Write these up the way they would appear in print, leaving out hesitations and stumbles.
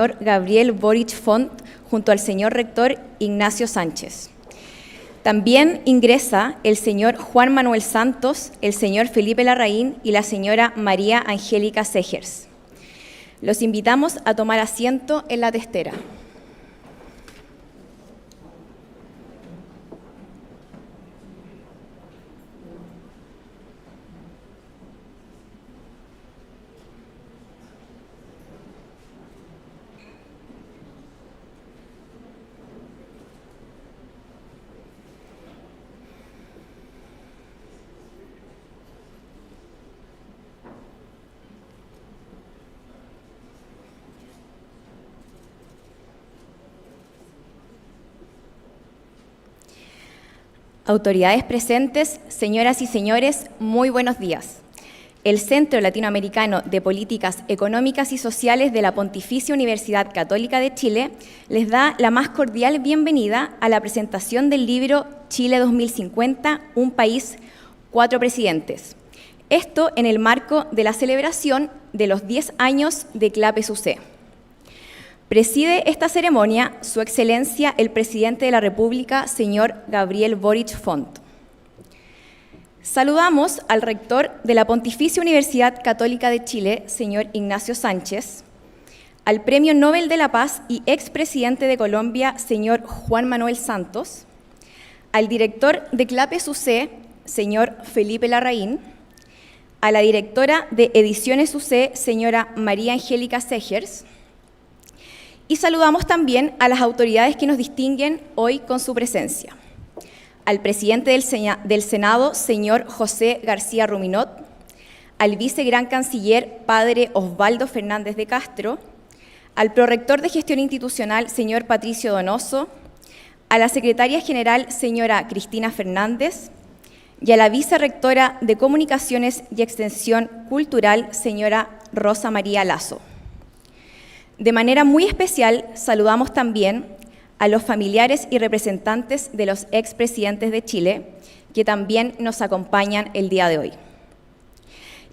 señor Gabriel Boric Font junto al señor rector Ignacio Sánchez. También ingresa el señor Juan Manuel Santos, el señor Felipe Larraín y la señora María Angélica Segers. Los invitamos a tomar asiento en la testera. Autoridades presentes, señoras y señores, muy buenos días. El Centro Latinoamericano de Políticas Económicas y Sociales de la Pontificia Universidad Católica de Chile les da la más cordial bienvenida a la presentación del libro Chile 2050, un país, 4 presidentes. Esto en el marco de la celebración de los 10 años de CLAPES UC. Preside esta ceremonia Su Excelencia el Presidente de la República, señor Gabriel Boric Font. Saludamos al rector de la Pontificia Universidad Católica de Chile, señor Ignacio Sánchez, al Premio Nobel de la Paz y expresidente de Colombia, señor Juan Manuel Santos, al director de CLAPES UC, señor Felipe Larraín, a la directora de Ediciones UC, señora María Angélica Segers, y saludamos también a las autoridades que nos distinguen hoy con su presencia. Al presidente del Senado, señor José García Ruminot, al vicegran canciller, padre Osvaldo Fernández de Castro, al prorector de Gestión Institucional, señor Patricio Donoso, a la secretaria general, señora Cristina Fernández, y a la vicerrectora de Comunicaciones y Extensión Cultural, señora Rosa María Lazo. De manera muy especial, saludamos también a los familiares y representantes de los expresidentes de Chile, que también nos acompañan el día de hoy.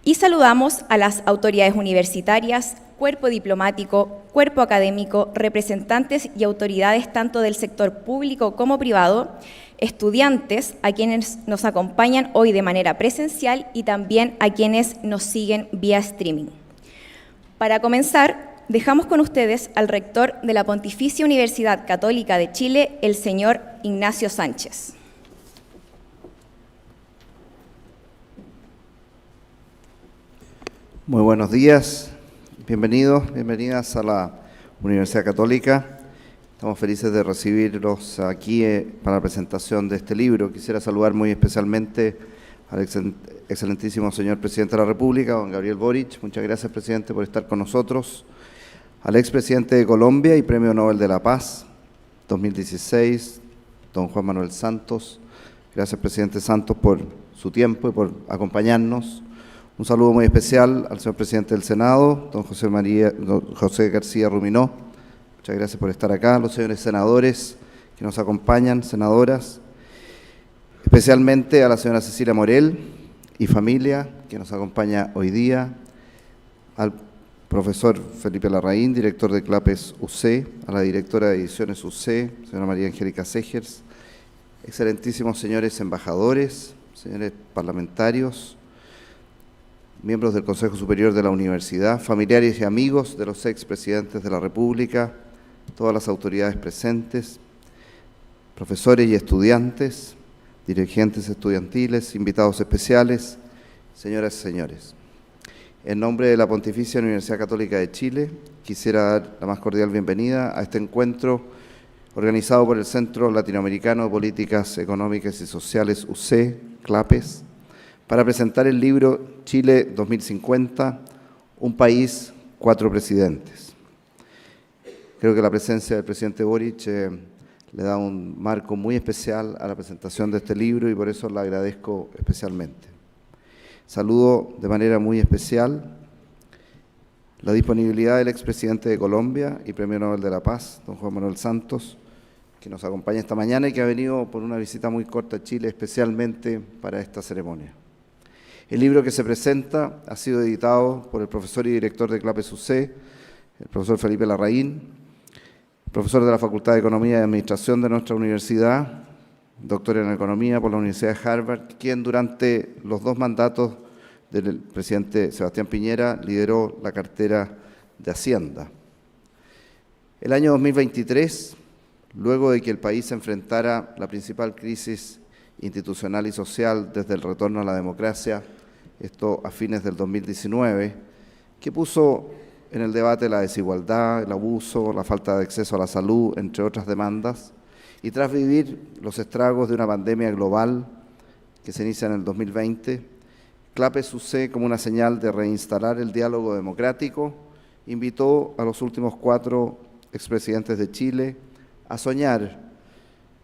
Y saludamos a las autoridades universitarias, cuerpo diplomático, cuerpo académico, representantes y autoridades tanto del sector público como privado, estudiantes a quienes nos acompañan hoy de manera presencial y también a quienes nos siguen vía streaming. Para comenzar, dejamos con ustedes al rector de la Pontificia Universidad Católica de Chile, el señor Ignacio Sánchez. Muy buenos días, bienvenidos, bienvenidas a la Universidad Católica. Estamos felices de recibirlos aquí para la presentación de este libro. Quisiera saludar muy especialmente al excelentísimo señor Presidente de la República, don Gabriel Boric. Muchas gracias, Presidente, por estar con nosotros. Al expresidente de Colombia y Premio Nobel de la Paz 2016, don Juan Manuel Santos. Gracias, Presidente Santos, por su tiempo y por acompañarnos. Un saludo muy especial al señor Presidente del Senado, don José García Ruminó. Muchas gracias por estar acá. Los señores senadores que nos acompañan, senadoras. Especialmente a la señora Cecilia Morel y familia, que nos acompaña hoy día. Al profesor Felipe Larraín, director de CLAPES UC, a la directora de Ediciones UC, señora María Angélica Segers, excelentísimos señores embajadores, señores parlamentarios, miembros del Consejo Superior de la Universidad, familiares y amigos de los expresidentes de la República, todas las autoridades presentes, profesores y estudiantes, dirigentes estudiantiles, invitados especiales, señoras y señores. En nombre de la Pontificia Universidad Católica de Chile, quisiera dar la más cordial bienvenida a este encuentro organizado por el Centro Latinoamericano de Políticas Económicas y Sociales UC, CLAPES, para presentar el libro Chile 2050, un país, 4 presidentes. Creo que la presencia del presidente Boric le da un marco muy especial a la presentación de este libro y por eso le agradezco especialmente. Saludo de manera muy especial la disponibilidad del expresidente de Colombia y Premio Nobel de la Paz, don Juan Manuel Santos, que nos acompaña esta mañana y que ha venido por una visita muy corta a Chile especialmente para esta ceremonia. El libro que se presenta ha sido editado por el profesor y director de CLAPES UC, el profesor Felipe Larraín, profesor de la Facultad de Economía y Administración de nuestra universidad, doctor en Economía por la Universidad de Harvard, quien durante los 2 mandatos del presidente Sebastián Piñera lideró la cartera de Hacienda. El año 2023, luego de que el país enfrentara la principal crisis institucional y social desde el retorno a la democracia, esto a fines del 2019, que puso en el debate la desigualdad, el abuso, la falta de acceso a la salud, entre otras demandas, y tras vivir los estragos de una pandemia global que se inicia en el 2020, CLAPE SUCE, como una señal de reinstalar el diálogo democrático, invitó a los últimos 4 expresidentes de Chile a soñar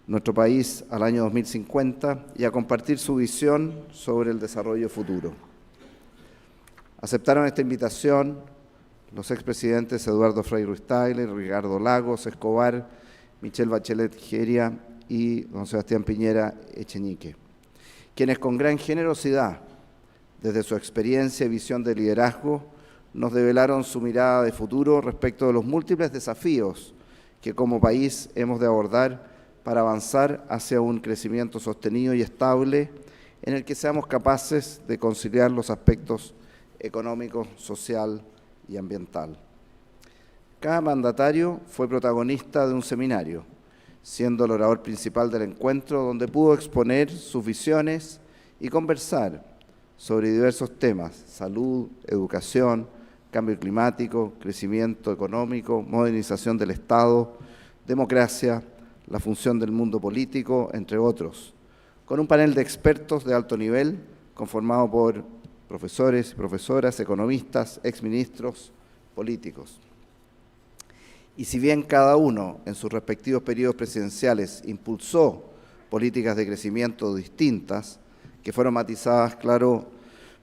nuestro país al año 2050 y a compartir su visión sobre el desarrollo futuro. Aceptaron esta invitación los expresidentes Eduardo Frei Ruiz-Tagle, Ricardo Lagos Escobar, Michelle Bachelet Jeria y don Sebastián Piñera Echenique, quienes con gran generosidad, desde su experiencia y visión de liderazgo, nos develaron su mirada de futuro respecto de los múltiples desafíos que como país hemos de abordar para avanzar hacia un crecimiento sostenido y estable en el que seamos capaces de conciliar los aspectos económico, social y ambiental. Cada mandatario fue protagonista de un seminario, siendo el orador principal del encuentro, donde pudo exponer sus visiones y conversar sobre diversos temas: salud, educación, cambio climático, crecimiento económico, modernización del Estado, democracia, la función del mundo político, entre otros, con un panel de expertos de alto nivel conformado por profesores, profesoras, economistas, exministros, políticos. Y si bien cada uno en sus respectivos periodos presidenciales impulsó políticas de crecimiento distintas, que fueron matizadas, claro,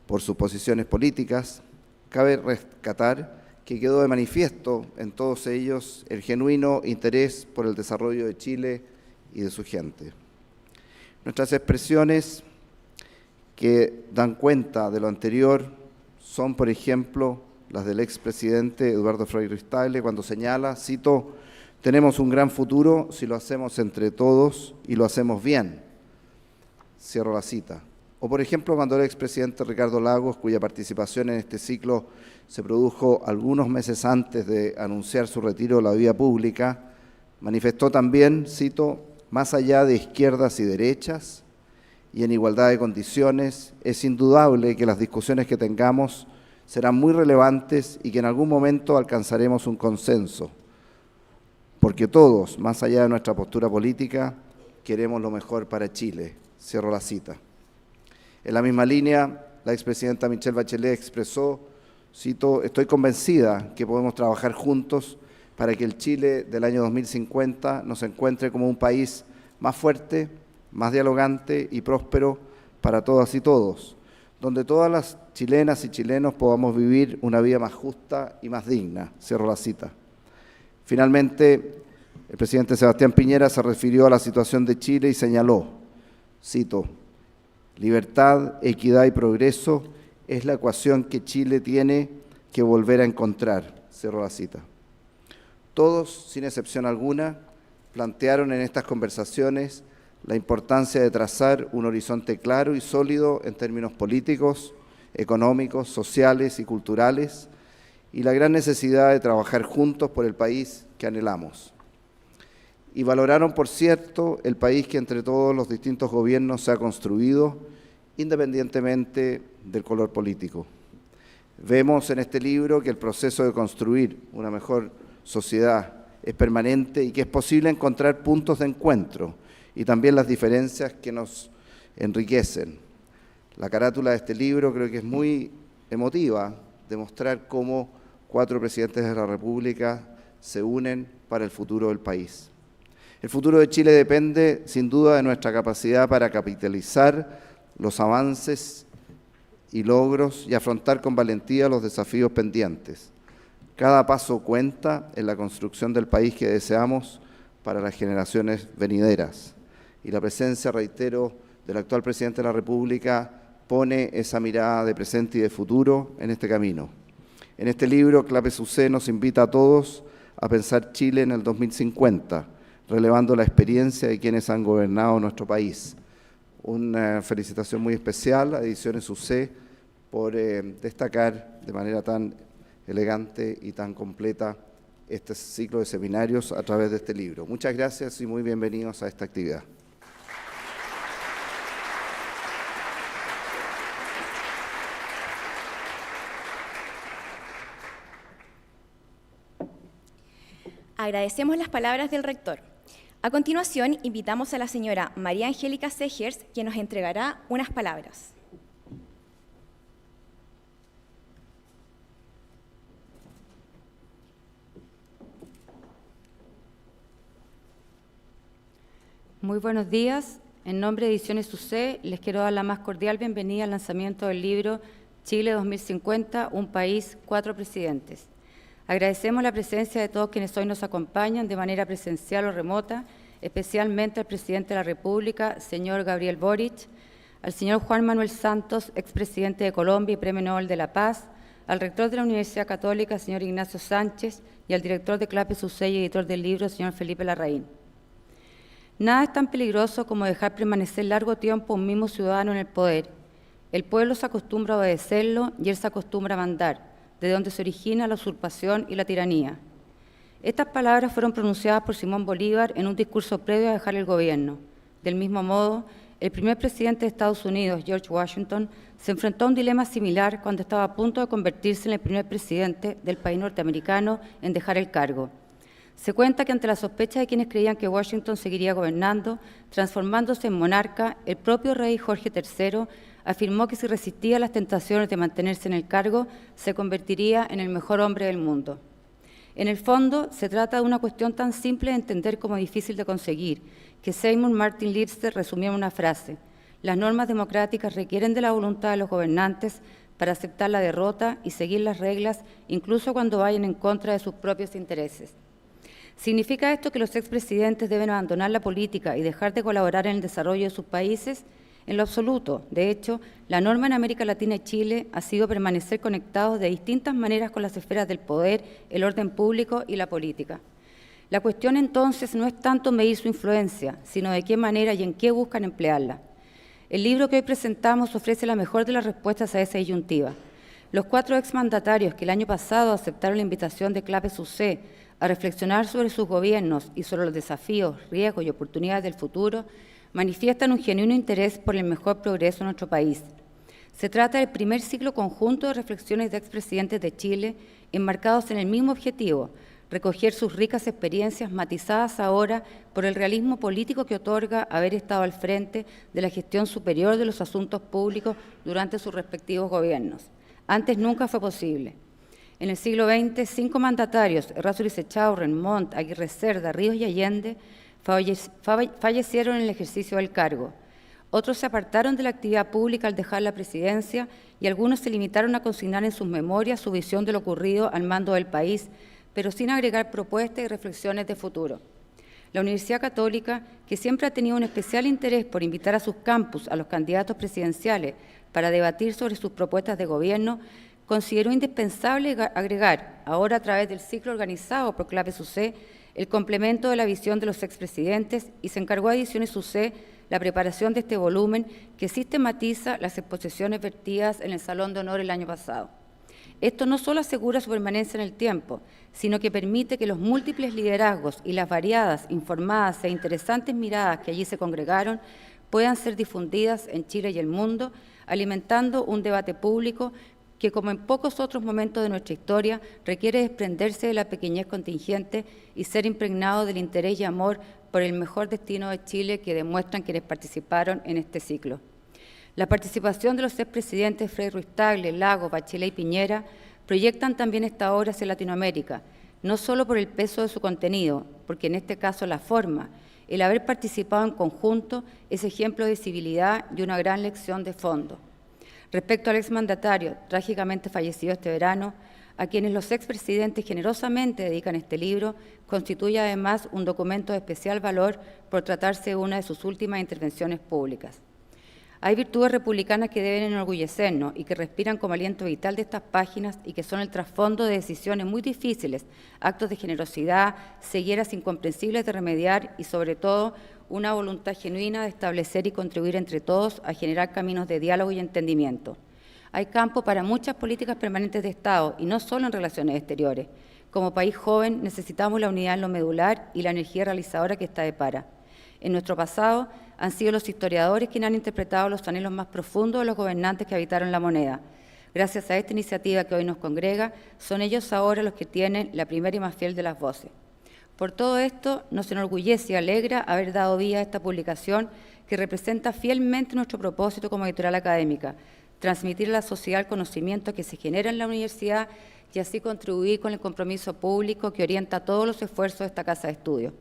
por sus posiciones políticas, cabe rescatar que quedó de manifiesto en todos ellos el genuino interés por el desarrollo de Chile y de su gente. Nuestras expresiones que dan cuenta de lo anterior son, por ejemplo, las del expresidente Eduardo Frei Ruiz-Tagle, cuando señala, cito, «Tenemos un gran futuro si lo hacemos entre todos y lo hacemos bien». Cierro la cita. O, por ejemplo, cuando el expresidente Ricardo Lagos, cuya participación en este ciclo se produjo algunos meses antes de anunciar su retiro de la vida pública, manifestó también, cito, «Más allá de izquierdas y derechas y en igualdad de condiciones, es indudable que las discusiones que tengamos serán muy relevantes y que en algún momento alcanzaremos un consenso, porque todos, más allá de nuestra postura política, queremos lo mejor para Chile». Cierro la cita. En la misma línea, la expresidenta Michelle Bachelet expresó, cito, «Estoy convencida que podemos trabajar juntos para que el Chile del año 2050 nos encuentre como un país más fuerte, más dialogante y próspero para todas y todos, donde todas las chilenas y chilenos podamos vivir una vida más justa y más digna». Cierro la cita. Finalmente, el presidente Sebastián Piñera se refirió a la situación de Chile y señaló, cito, «Libertad, equidad y progreso es la ecuación que Chile tiene que volver a encontrar». Cierro la cita. Todos, sin excepción alguna, plantearon en estas conversaciones la importancia de trazar un horizonte claro y sólido en términos políticos, económicos, sociales y culturales, y la gran necesidad de trabajar juntos por el país que anhelamos. Y valoraron, por cierto, el país que entre todos los distintos gobiernos se ha construido, independientemente del color político. Vemos en este libro que el proceso de construir una mejor sociedad es permanente y que es posible encontrar puntos de encuentro y también las diferencias que nos enriquecen. La carátula de este libro creo que es muy emotiva, de mostrar cómo 4 presidentes de la República se unen para el futuro del país. El futuro de Chile depende, sin duda, de nuestra capacidad para capitalizar los avances y logros y afrontar con valentía los desafíos pendientes. Cada paso cuenta en la construcción del país que deseamos para las generaciones venideras. Y la presencia, reitero, del actual presidente de la República pone esa mirada de presente y de futuro en este camino. En este libro, Clapes UC nos invita a todos a pensar Chile en el 2050, relevando la experiencia de quienes han gobernado nuestro país. Una felicitación muy especial a Ediciones UC por destacar de manera tan elegante y tan completa este ciclo de seminarios a través de este libro. Muchas gracias y muy bienvenidos a esta actividad. Agradecemos las palabras del rector. A continuación, invitamos a la señora María Angélica Segers, quien nos entregará unas palabras. Muy buenos días. En nombre de Ediciones UC, les quiero dar la más cordial bienvenida al lanzamiento del libro Chile 2050, un país, 4 presidentes. Agradecemos la presencia de todos quienes hoy nos acompañan de manera presencial o remota, especialmente al presidente de la República, señor Gabriel Boric, al señor Juan Manuel Santos, expresidente de Colombia y Premio Nobel de la Paz, al rector de la Universidad Católica, señor Ignacio Sánchez, y al director de Clapes UC y editor del libro, señor Felipe Larraín. Nada es tan peligroso como dejar permanecer largo tiempo un mismo ciudadano en el poder. El pueblo se acostumbra a obedecerlo y él se acostumbra a mandar, de donde se origina la usurpación y la tiranía. Estas palabras fueron pronunciadas por Simón Bolívar en un discurso previo a dejar el gobierno. Del mismo modo, el primer presidente de Estados Unidos, George Washington, se enfrentó a un dilema similar cuando estaba a punto de convertirse en el primer presidente del país norteamericano en dejar el cargo. Se cuenta que ante la sospecha de quienes creían que Washington seguiría gobernando, transformándose en monarca, el propio rey Jorge III afirmó que si resistía a las tentaciones de mantenerse en el cargo, se convertiría en el mejor hombre del mundo. En el fondo, se trata de una cuestión tan simple de entender como difícil de conseguir, que Seymour Martin Lipset resumía en una frase: las normas democráticas requieren de la voluntad de los gobernantes para aceptar la derrota y seguir las reglas, incluso cuando vayan en contra de sus propios intereses. ¿Significa esto que los expresidentes deben abandonar la política y dejar de colaborar en el desarrollo de sus países? En lo absoluto. De hecho, la norma en América Latina y Chile ha sido permanecer conectados de distintas maneras con las esferas del poder, el orden público y la política. La cuestión entonces no es tanto medir su influencia, sino de qué manera y en qué buscan emplearla. El libro que hoy presentamos ofrece la mejor de las respuestas a esa disyuntiva. Los 4 exmandatarios que el año pasado aceptaron la invitación de Clapes UC a reflexionar sobre sus gobiernos y sobre los desafíos, riesgos y oportunidades del futuro, manifiestan un genuino interés por el mejor progreso en nuestro país. Se trata del primer ciclo conjunto de reflexiones de expresidentes de Chile enmarcados en el mismo objetivo: recoger sus ricas experiencias matizadas ahora por el realismo político que otorga haber estado al frente de la gestión superior de los asuntos públicos durante sus respectivos gobiernos. Antes nunca fue posible. En el siglo XX, 5 mandatarios, Errázuriz Echaurren, Montt, Aguirre Cerda, Ríos y Allende, fallecieron en el ejercicio del cargo. Otros se apartaron de la actividad pública al dejar la presidencia y algunos se limitaron a consignar en sus memorias su visión de lo ocurrido al mando del país, pero sin agregar propuestas y reflexiones de futuro. La Universidad Católica, que siempre ha tenido un especial interés por invitar a sus campus a los candidatos presidenciales para debatir sobre sus propuestas de gobierno, consideró indispensable agregar, ahora a través del ciclo organizado por Clapes UC, el complemento de la visión de los expresidentes y se encargó a Ediciones UC la preparación de este volumen que sistematiza las exposiciones vertidas en el Salón de Honor el año pasado. Esto no solo asegura su permanencia en el tiempo, sino que permite que los múltiples liderazgos y las variadas, informadas e interesantes miradas que allí se congregaron puedan ser difundidas en Chile y el mundo, alimentando un debate público que, como en pocos otros momentos de nuestra historia, requiere desprenderse de la pequeñez contingente y ser impregnado del interés y amor por el mejor destino de Chile que demuestran quienes participaron en este ciclo. La participación de los expresidentes Frei Ruiz-Tagle, Lagos, Bachelet y Piñera proyectan también esta obra hacia Latinoamérica, no solo por el peso de su contenido, porque en este caso la forma, el haber participado en conjunto es ejemplo de civilidad y una gran lección de fondo. Respecto al exmandatario, trágicamente fallecido este verano, a quienes los expresidentes generosamente dedican este libro, constituye además un documento de especial valor por tratarse de una de sus últimas intervenciones públicas. Hay virtudes republicanas que deben enorgullecernos y que respiran como aliento vital de estas páginas y que son el trasfondo de decisiones muy difíciles, actos de generosidad, cegueras incomprensibles de remediar y, sobre todo, una voluntad genuina de establecer y contribuir entre todos a generar caminos de diálogo y entendimiento. Hay campo para muchas políticas permanentes de Estado y no solo en relaciones exteriores. Como país joven necesitamos la unidad en lo medular y la energía realizadora que esta depara. En nuestro pasado han sido los historiadores quienes han interpretado los anhelos más profundos de los gobernantes que habitaron la moneda. Gracias a esta iniciativa que hoy nos congrega, son ellos ahora los que tienen la primera y más fiel de las voces. Por todo esto, nos enorgullece y alegra haber dado vía a esta publicación que representa fielmente nuestro propósito como editorial académica, transmitir a la sociedad el conocimiento que se genera en la universidad y así contribuir con el compromiso público que orienta todos los esfuerzos de esta Casa de Estudios.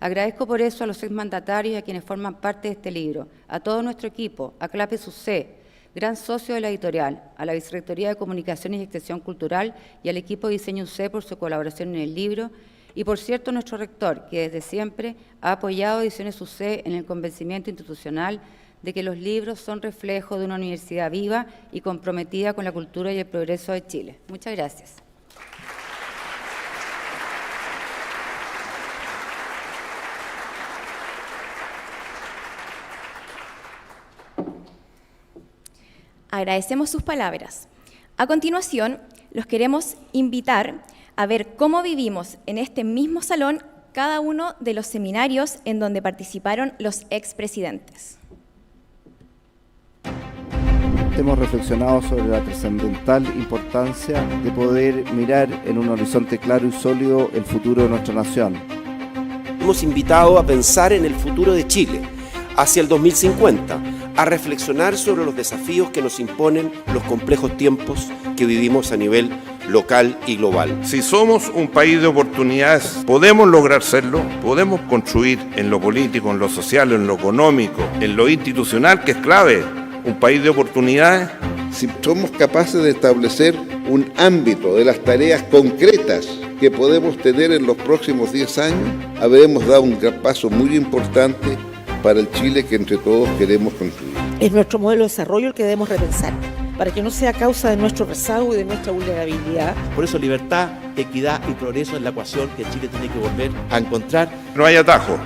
Agradezco por eso a los exmandatarios y a quienes forman parte de este libro, a todo nuestro equipo, a Clapes UC, gran socio de la editorial, a la Vicerrectoría de Comunicaciones y Extensión Cultural y al equipo de Diseño UC por su colaboración en el libro, y por cierto a nuestro rector, que desde siempre ha apoyado Ediciones UC en el convencimiento institucional de que los libros son reflejo de una universidad viva y comprometida con la cultura y el progreso de Chile. Muchas gracias. Agradecemos sus palabras. A continuación, los queremos invitar a ver cómo vivimos en este mismo salón cada uno de los seminarios en donde participaron los expresidentes. Hemos reflexionado sobre la trascendental importancia de poder mirar en un horizonte claro y sólido el futuro de nuestra nación. Hemos invitado a pensar en el futuro de Chile, hacia el 2050, a reflexionar sobre los desafíos que nos imponen los complejos tiempos que vivimos a nivel local y global. Si somos un país de oportunidades, podemos lograr serlo, podemos construir en lo político, en lo social, en lo económico, en lo institucional, que es clave, un país de oportunidades. Si somos capaces de establecer un ámbito de las tareas concretas que podemos tener en los próximos 10 años, habremos dado un gran paso muy importante para el Chile que entre todos queremos construir. Es nuestro modelo de desarrollo el que debemos repensar, para que no sea causa de nuestro rezago y de nuestra vulnerabilidad. Por eso libertad, equidad y progreso es la ecuación que Chile tiene que volver a encontrar. No hay atajo,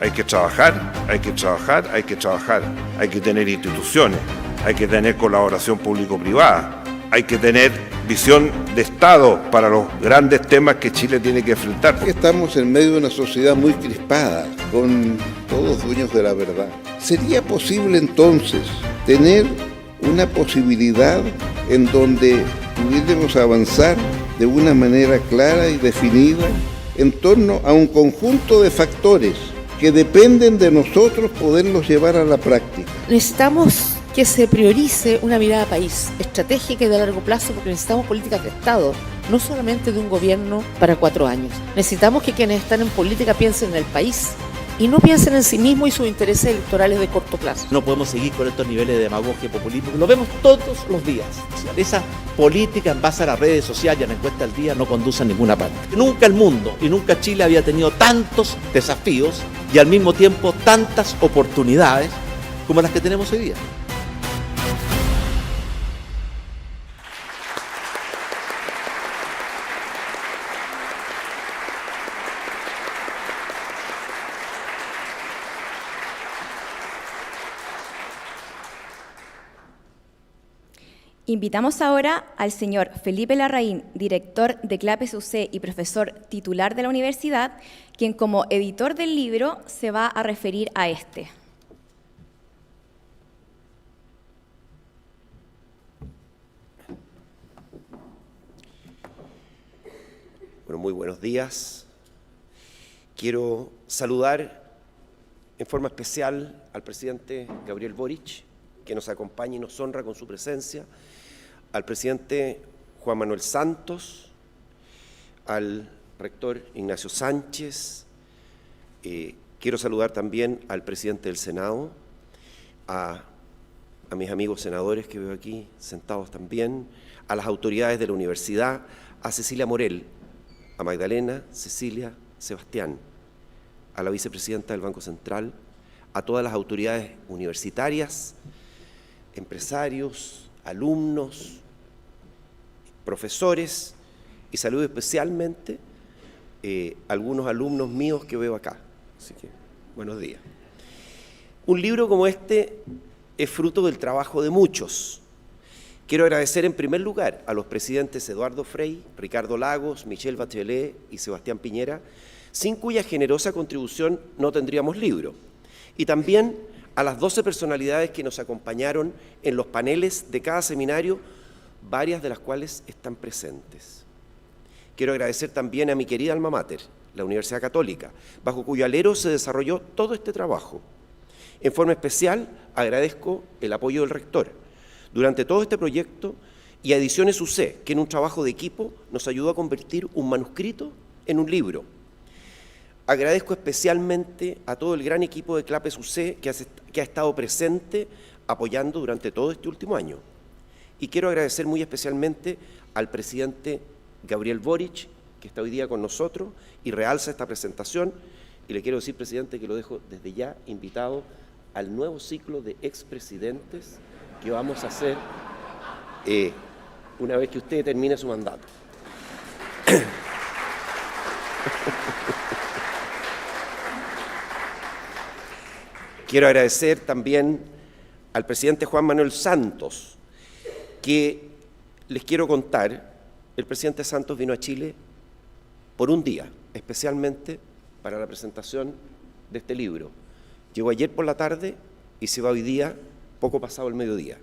hay que trabajar, hay que trabajar, hay que trabajar, hay que tener instituciones, hay que tener colaboración público-privada, hay que tener visión de Estado para los grandes temas que Chile tiene que enfrentar. Estamos en medio de una sociedad muy crispada, con todos dueños de la verdad. ¿Sería posible entonces tener una posibilidad en donde pudiéramos avanzar de una manera clara y definida en torno a un conjunto de factores que dependen de nosotros poderlos llevar a la práctica? Necesitamos que se priorice una mirada país, estratégica y de largo plazo, porque necesitamos políticas de Estado, no solamente de un gobierno para 4 años. Necesitamos que quienes están en política piensen en el país y no piensen en sí mismos y sus intereses electorales de corto plazo. No podemos seguir con estos niveles de demagogia y populismo, lo vemos todos los días. Esa política en base a las redes sociales y a la encuesta del día no conduce a ninguna parte. Nunca el mundo y nunca Chile había tenido tantos desafíos y al mismo tiempo tantas oportunidades como las que tenemos hoy día. Invitamos ahora al señor Felipe Larraín, director de Clapes UC y profesor titular de la universidad, quien como editor del libro se va a referir a este. Bueno, muy buenos días. Quiero saludar en forma especial al presidente Gabriel Boric, que nos acompaña y nos honra con su presencia, al presidente Juan Manuel Santos, al rector Ignacio Sánchez. Quiero saludar también al presidente del Senado, a mis amigos senadores que veo aquí sentados también, a las autoridades de la universidad, a Cecilia Morel, a Magdalena, Cecilia, Sebastián, a la vicepresidenta del Banco Central, a todas las autoridades universitarias, empresarios, alumnos, profesores, y saludo especialmente algunos alumnos míos que veo acá. Así que, buenos días. Un libro como este es fruto del trabajo de muchos. Quiero agradecer en primer lugar a los presidentes Eduardo Frei, Ricardo Lagos, Michelle Bachelet y Sebastián Piñera, sin cuya generosa contribución no tendríamos libro. Y también a las 12 personalidades que nos acompañaron en los paneles de cada seminario, varias de las cuales están presentes. Quiero agradecer también a mi querida alma mater, la Universidad Católica, bajo cuyo alero se desarrolló todo este trabajo. En forma especial, agradezco el apoyo del rector durante todo este proyecto y a Ediciones UC, que en un trabajo de equipo nos ayudó a convertir un manuscrito en un libro. Agradezco especialmente a todo el gran equipo de Clapes UC que ha estado presente apoyando durante todo este último año. Y quiero agradecer muy especialmente al presidente Gabriel Boric, que está hoy día con nosotros y realza esta presentación. Y le quiero decir, presidente, que lo dejo desde ya invitado al nuevo ciclo de expresidentes que vamos a hacer una vez que usted termine su mandato. Quiero agradecer también al presidente Juan Manuel Santos, que les quiero contar, el presidente Santos vino a Chile por un día, especialmente para la presentación de este libro. Llegó ayer por la tarde y se va hoy día, poco pasado el mediodía.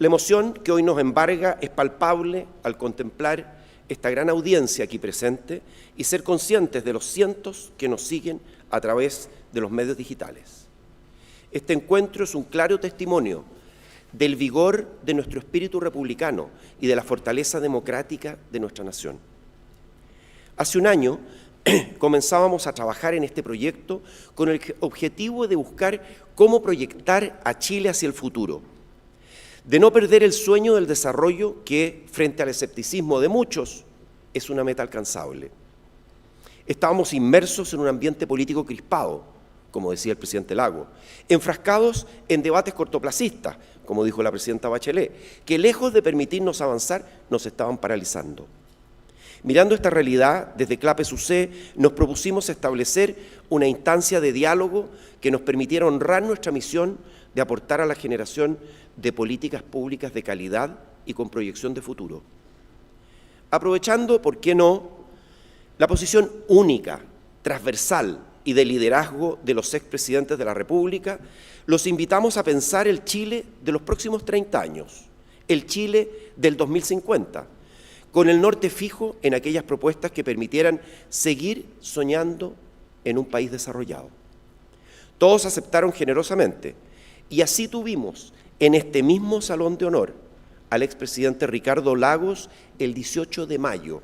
La emoción que hoy nos embarga es palpable al contemplar esta gran audiencia aquí presente y ser conscientes de los cientos que nos siguen a través de los medios digitales. Este encuentro es un claro testimonio del vigor de nuestro espíritu republicano y de la fortaleza democrática de nuestra nación. Hace un año comenzábamos a trabajar en este proyecto con el objetivo de buscar cómo proyectar a Chile hacia el futuro, de no perder el sueño del desarrollo que, frente al escepticismo de muchos, es una meta alcanzable. Estábamos inmersos en un ambiente político crispado, como decía el presidente Lagos, enfrascados en debates cortoplacistas, como dijo la presidenta Bachelet, que lejos de permitirnos avanzar, nos estaban paralizando. Mirando esta realidad, desde Clapes UC nos propusimos establecer una instancia de diálogo que nos permitiera honrar nuestra misión de aportar a la generación de políticas públicas de calidad y con proyección de futuro. Aprovechando, ¿por qué no?, la posición única, transversal y de liderazgo de los expresidentes de la República, los invitamos a pensar el Chile de los próximos 30 años, el Chile del 2050, con el norte fijo en aquellas propuestas que permitieran seguir soñando en un país desarrollado. Todos aceptaron generosamente y así tuvimos en este mismo Salón de Honor al expresidente Ricardo Lagos el 18 de mayo.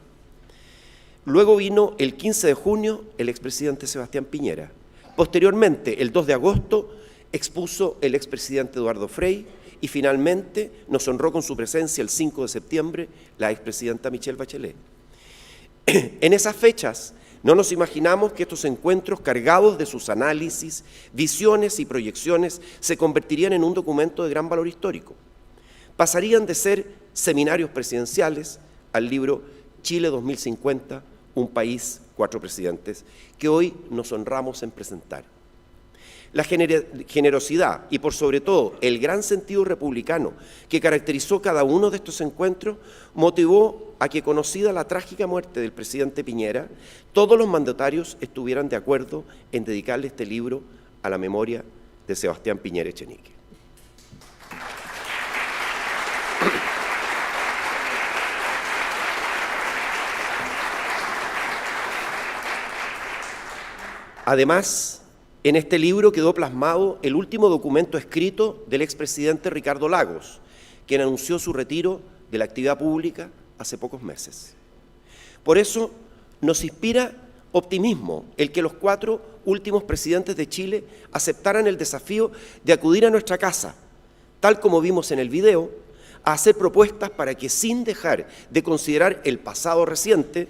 Luego vino el 15 de junio el expresidente Sebastián Piñera. Posteriormente, el 2 de agosto, expuso el expresidente Eduardo Frei y finalmente nos honró con su presencia el 5 de septiembre la expresidenta Michelle Bachelet. En esas fechas no nos imaginamos que estos encuentros cargados de sus análisis, visiones y proyecciones se convertirían en un documento de gran valor histórico. Pasarían de ser seminarios presidenciales al libro Chile 2050, un país, 4 presidentes, que hoy nos honramos en presentar. La generosidad y, por sobre todo, el gran sentido republicano que caracterizó cada uno de estos encuentros motivó a que, conocida la trágica muerte del presidente Piñera, todos los mandatarios estuvieran de acuerdo en dedicarle este libro a la memoria de Sebastián Piñera Echenique. Además, en este libro quedó plasmado el último documento escrito del expresidente Ricardo Lagos, quien anunció su retiro de la actividad pública hace pocos meses. Por eso nos inspira optimismo el que los 4 últimos presidentes de Chile aceptaran el desafío de acudir a nuestra casa, tal como vimos en el video, a hacer propuestas para que, sin dejar de considerar el pasado reciente,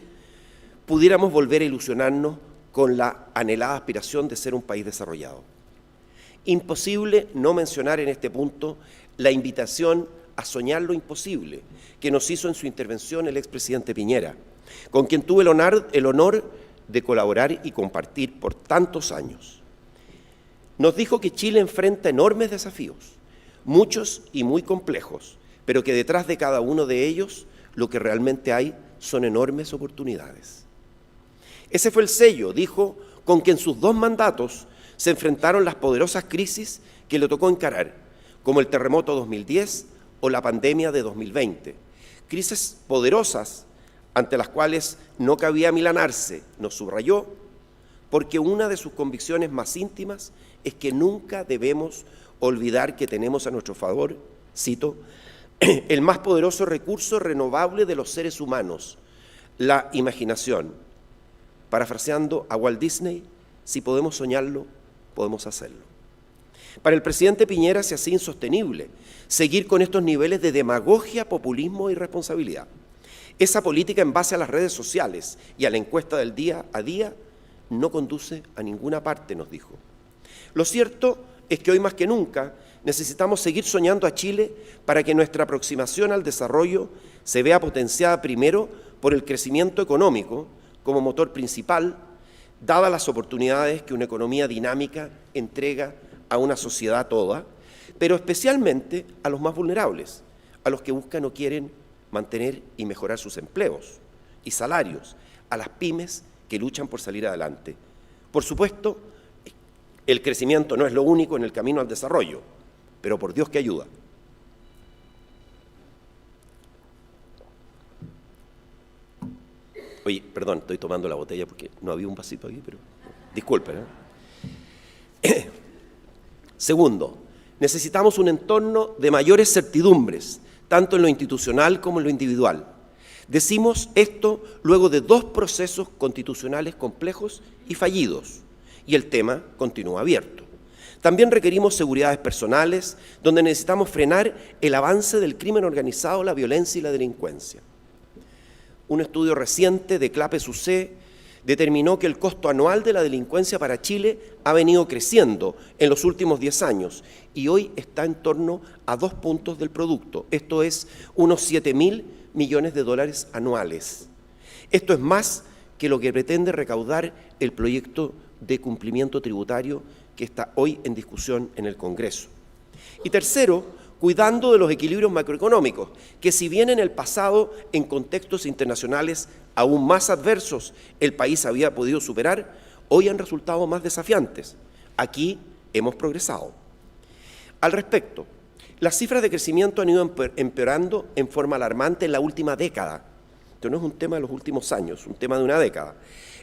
pudiéramos volver a ilusionarnos con la anhelada aspiración de ser un país desarrollado. Imposible no mencionar en este punto la invitación a soñar lo imposible que nos hizo en su intervención el expresidente Piñera, con quien tuve el honor de colaborar y compartir por tantos años. Nos dijo que Chile enfrenta enormes desafíos, muchos y muy complejos, pero que detrás de cada uno de ellos lo que realmente hay son enormes oportunidades. Ese fue el sello, dijo, con que en sus 2 mandatos se enfrentaron las poderosas crisis que le tocó encarar, como el terremoto 2010 o la pandemia de 2020. Crisis poderosas ante las cuales no cabía amilanarse, nos subrayó, porque una de sus convicciones más íntimas es que nunca debemos olvidar que tenemos a nuestro favor, cito, el más poderoso recurso renovable de los seres humanos, la imaginación. Parafraseando a Walt Disney, si podemos soñarlo, podemos hacerlo. Para el presidente Piñera se hacía insostenible seguir con estos niveles de demagogia, populismo e irresponsabilidad. Esa política en base a las redes sociales y a la encuesta del día a día no conduce a ninguna parte, nos dijo. Lo cierto es que hoy más que nunca necesitamos seguir soñando a Chile para que nuestra aproximación al desarrollo se vea potenciada primero por el crecimiento económico como motor principal, dadas las oportunidades que una economía dinámica entrega a una sociedad toda, pero especialmente a los más vulnerables, a los que buscan o quieren mantener y mejorar sus empleos y salarios, a las pymes que luchan por salir adelante. Por supuesto, el crecimiento no es lo único en el camino al desarrollo, pero por Dios que ayuda. Oye, perdón, estoy tomando la botella porque no había un vasito aquí, pero disculpen, ¿eh? Segundo, necesitamos un entorno de mayores certidumbres, tanto en lo institucional como en lo individual. Decimos esto luego de 2 procesos constitucionales complejos y fallidos, y el tema continúa abierto. También requerimos seguridades personales, donde necesitamos frenar el avance del crimen organizado, la violencia y la delincuencia. Un estudio reciente de CLAPE-SUCE determinó que el costo anual de la delincuencia para Chile ha venido creciendo en los últimos 10 años y hoy está en torno a 2 puntos del producto, esto es unos 7.000 millones de dólares anuales. Esto es más que lo que pretende recaudar el proyecto de cumplimiento tributario que está hoy en discusión en el Congreso. Y tercero, cuidando de los equilibrios macroeconómicos, que si bien en el pasado, en contextos internacionales aún más adversos, el país había podido superar, hoy han resultado más desafiantes. Aquí hemos progresado. Al respecto, las cifras de crecimiento han ido empeorando en forma alarmante en la última década. Esto no es un tema de los últimos años, un tema de una década.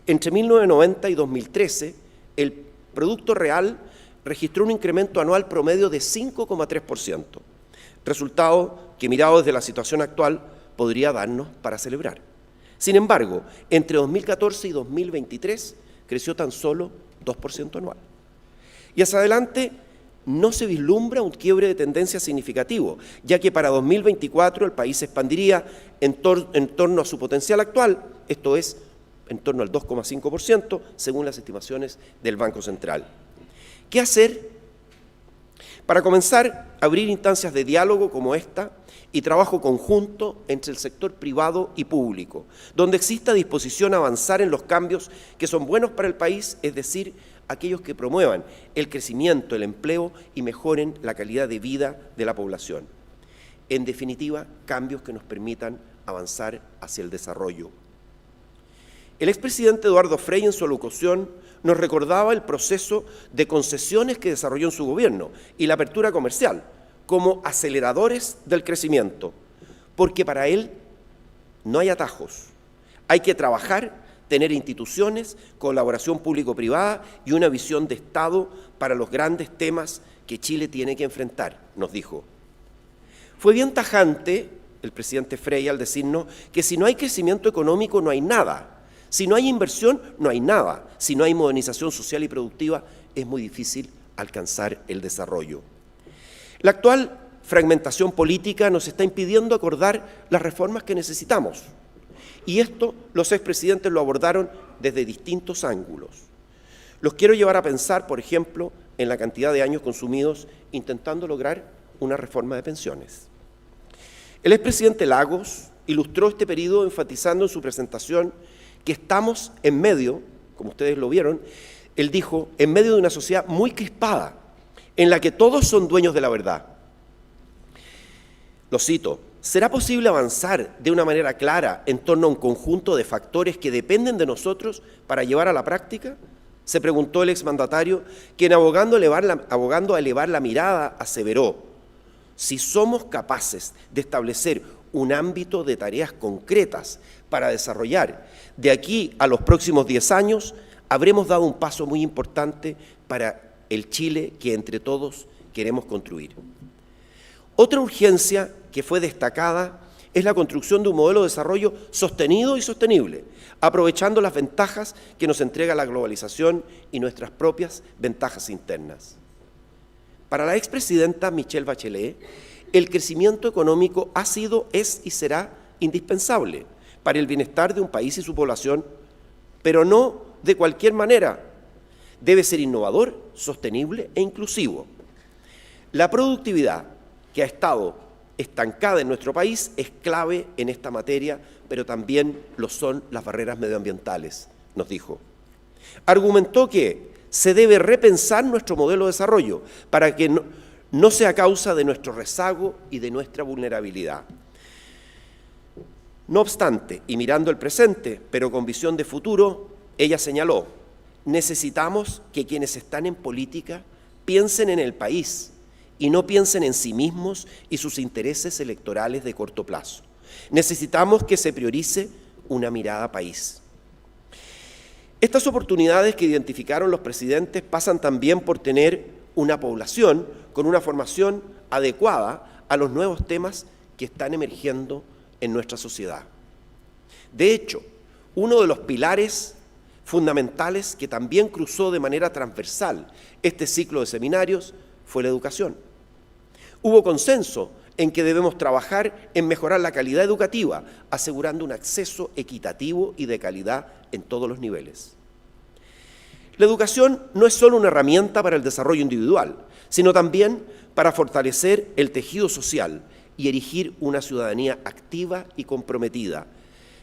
Entre 1990 y 2013, el Producto Real registró un incremento anual promedio de 5,3%, resultado que mirado desde la situación actual podría darnos para celebrar. Sin embargo, entre 2014 y 2023 creció tan solo 2% anual. Y hacia adelante no se vislumbra un quiebre de tendencia significativo, ya que para 2024 el país se expandiría en torno a su potencial actual, esto es, en torno al 2,5%, según las estimaciones del Banco Central. ¿Qué hacer? Para comenzar, abrir instancias de diálogo como esta y trabajo conjunto entre el sector privado y público, donde exista disposición a avanzar en los cambios que son buenos para el país, es decir, aquellos que promuevan el crecimiento, el empleo y mejoren la calidad de vida de la población. En definitiva, cambios que nos permitan avanzar hacia el desarrollo. El expresidente Eduardo Frei, en su alocución, nos recordaba el proceso de concesiones que desarrolló en su gobierno y la apertura comercial como aceleradores del crecimiento, porque para él no hay atajos. Hay que trabajar, tener instituciones, colaboración público-privada y una visión de Estado para los grandes temas que Chile tiene que enfrentar, nos dijo. Fue bien tajante el presidente Frei al decirnos que si no hay crecimiento económico no hay nada. Si no hay inversión, no hay nada. Si no hay modernización social y productiva, es muy difícil alcanzar el desarrollo. La actual fragmentación política nos está impidiendo acordar las reformas que necesitamos. Y esto los expresidentes lo abordaron desde distintos ángulos. Los quiero llevar a pensar, por ejemplo, en la cantidad de años consumidos intentando lograr una reforma de pensiones. El expresidente Lagos ilustró este periodo enfatizando en su presentación que estamos en medio, como ustedes lo vieron, él dijo, en medio de una sociedad muy crispada, en la que todos son dueños de la verdad. Lo cito, ¿será posible avanzar de una manera clara en torno a un conjunto de factores que dependen de nosotros para llevar a la práctica? Se preguntó el exmandatario, quien abogando a elevar la mirada, aseveró, si somos capaces de establecer un ámbito de tareas concretas para desarrollar de aquí a los próximos 10 años, habremos dado un paso muy importante para el Chile que entre todos queremos construir. Otra urgencia que fue destacada es la construcción de un modelo de desarrollo sostenido y sostenible, aprovechando las ventajas que nos entrega la globalización y nuestras propias ventajas internas. Para la expresidenta Michelle Bachelet, el crecimiento económico ha sido, es y será indispensable para el bienestar de un país y su población, pero no de cualquier manera. Debe ser innovador, sostenible e inclusivo. La productividad que ha estado estancada en nuestro país es clave en esta materia, pero también lo son las barreras medioambientales, nos dijo. Argumentó que se debe repensar nuestro modelo de desarrollo para que no sea causa de nuestro rezago y de nuestra vulnerabilidad. No obstante, y mirando el presente, pero con visión de futuro, ella señaló, necesitamos que quienes están en política piensen en el país y no piensen en sí mismos y sus intereses electorales de corto plazo. Necesitamos que se priorice una mirada país. Estas oportunidades que identificaron los presidentes pasan también por tener una población con una formación adecuada a los nuevos temas que están emergiendo en nuestra sociedad. De hecho, uno de los pilares fundamentales que también cruzó de manera transversal este ciclo de seminarios fue la educación. Hubo consenso en que debemos trabajar en mejorar la calidad educativa, asegurando un acceso equitativo y de calidad en todos los niveles. La educación no es solo una herramienta para el desarrollo individual, sino también para fortalecer el tejido social y erigir una ciudadanía activa y comprometida.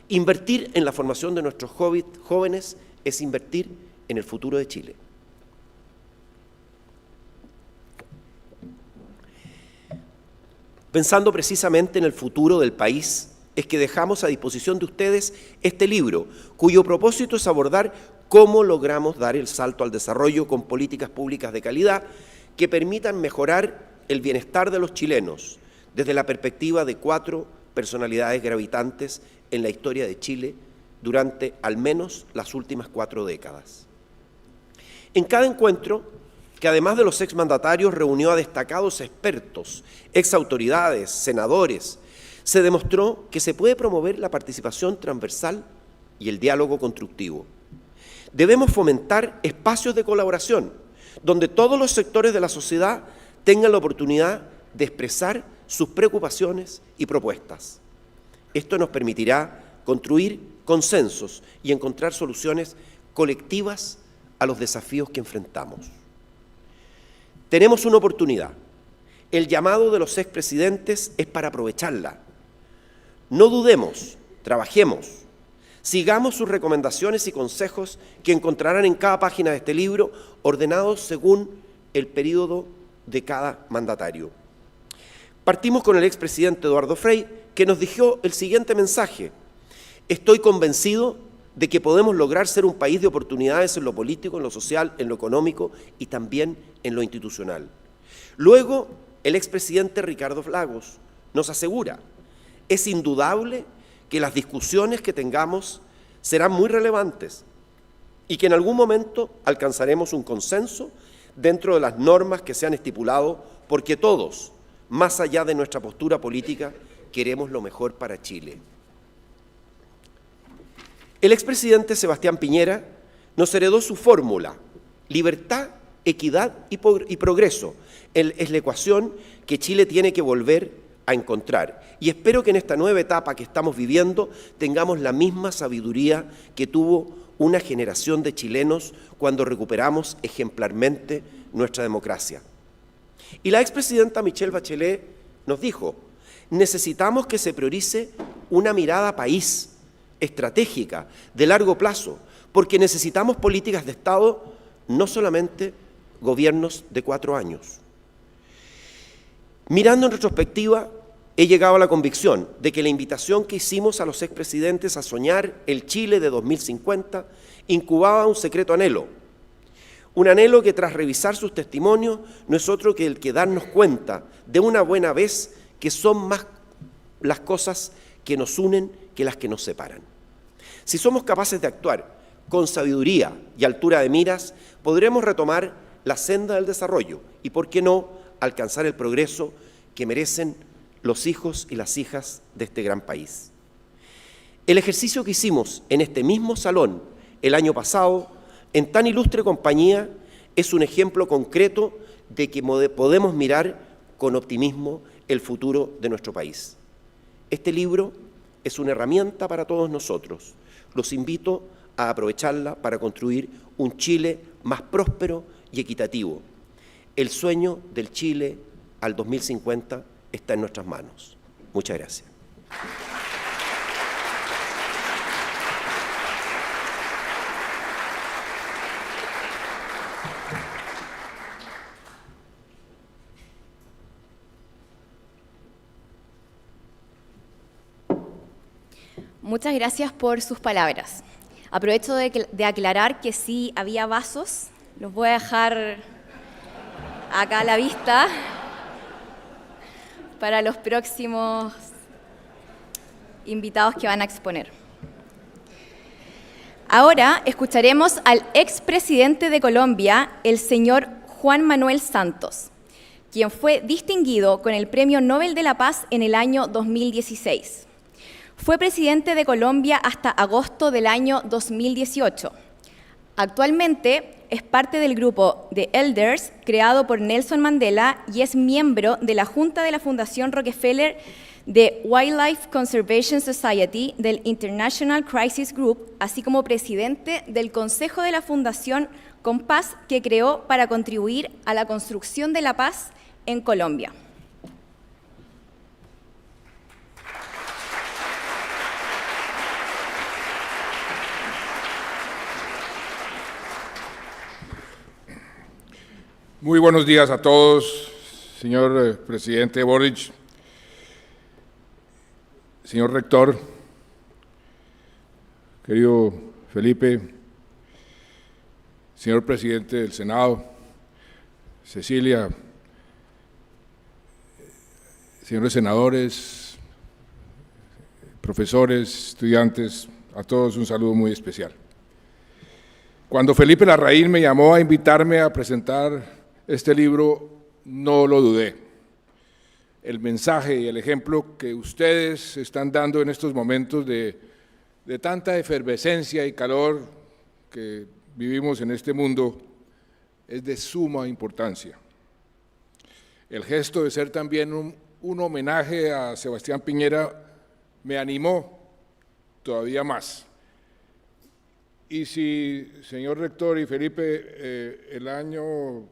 Invertir en la formación de nuestros jóvenes es invertir en el futuro de Chile. Pensando precisamente en el futuro del país, es que dejamos a disposición de ustedes este libro, cuyo propósito es abordar cómo logramos dar el salto al desarrollo con políticas públicas de calidad que permitan mejorar el bienestar de los chilenos desde la perspectiva de 4 personalidades gravitantes en la historia de Chile durante al menos las últimas 4 décadas. En cada encuentro, que además de los exmandatarios reunió a destacados expertos, exautoridades, senadores, se demostró que se puede promover la participación transversal y el diálogo constructivo. Debemos fomentar espacios de colaboración, donde todos los sectores de la sociedad tengan la oportunidad de expresar sus preocupaciones y propuestas. Esto nos permitirá construir consensos y encontrar soluciones colectivas a los desafíos que enfrentamos. Tenemos una oportunidad. El llamado de los expresidentes es para aprovecharla. No dudemos, trabajemos. Sigamos sus recomendaciones y consejos que encontrarán en cada página de este libro, ordenados según el período de cada mandatario. Partimos con el expresidente Eduardo Frei, que nos dijo el siguiente mensaje. Estoy convencido de que podemos lograr ser un país de oportunidades en lo político, en lo social, en lo económico y también en lo institucional. Luego, el expresidente Ricardo Lagos nos asegura, es indudable que las discusiones que tengamos serán muy relevantes y que en algún momento alcanzaremos un consenso dentro de las normas que se han estipulado, porque todos, más allá de nuestra postura política, queremos lo mejor para Chile. El expresidente Sebastián Piñera nos heredó su fórmula, libertad, equidad y progreso. Es la ecuación que Chile tiene que volver a encontrar. Y espero que en esta nueva etapa que estamos viviendo tengamos la misma sabiduría que tuvo una generación de chilenos cuando recuperamos ejemplarmente nuestra democracia. Y la expresidenta Michelle Bachelet nos dijo: necesitamos que se priorice una mirada país, estratégica, de largo plazo, porque necesitamos políticas de Estado, no solamente gobiernos de 4 años. Mirando en retrospectiva, he llegado a la convicción de que la invitación que hicimos a los expresidentes a soñar el Chile de 2050 incubaba un secreto anhelo. Un anhelo que, tras revisar sus testimonios, no es otro que el que darnos cuenta de una buena vez que son más las cosas que nos unen que las que nos separan. Si somos capaces de actuar con sabiduría y altura de miras, podremos retomar la senda del desarrollo y, ¿por qué no?, alcanzar el progreso que merecen los hijos y las hijas de este gran país. El ejercicio que hicimos en este mismo salón el año pasado, en tan ilustre compañía, es un ejemplo concreto de que podemos mirar con optimismo el futuro de nuestro país. Este libro es una herramienta para todos nosotros. Los invito a aprovecharla para construir un Chile más próspero y equitativo. El sueño del Chile al 2050 está en nuestras manos. Muchas gracias. Muchas gracias por sus palabras. Aprovecho de aclarar que sí había vasos, los voy a dejar acá a la vista para los próximos invitados que van a exponer. Ahora escucharemos al expresidente de Colombia, el señor Juan Manuel Santos, quien fue distinguido con el Premio Nobel de la Paz en el año 2016. Fue presidente de Colombia hasta agosto del año 2018. Actualmente es parte del grupo The Elders, creado por Nelson Mandela, y es miembro de la Junta de la Fundación Rockefeller, de Wildlife Conservation Society, del International Crisis Group, así como presidente del Consejo de la Fundación Compás, que creó para contribuir a la construcción de la paz en Colombia. Muy buenos días a todos, señor presidente Boric, señor rector, querido Felipe, señor presidente del Senado, Cecilia, señores senadores, profesores, estudiantes, a todos un saludo muy especial. Cuando Felipe Larraín me llamó a invitarme a presentar este libro, no lo dudé. El mensaje y el ejemplo que ustedes están dando en estos momentos de tanta efervescencia y calor que vivimos en este mundo es de suma importancia. El gesto de ser también un homenaje a Sebastián Piñera me animó todavía más. Y si, señor rector y Felipe, el año,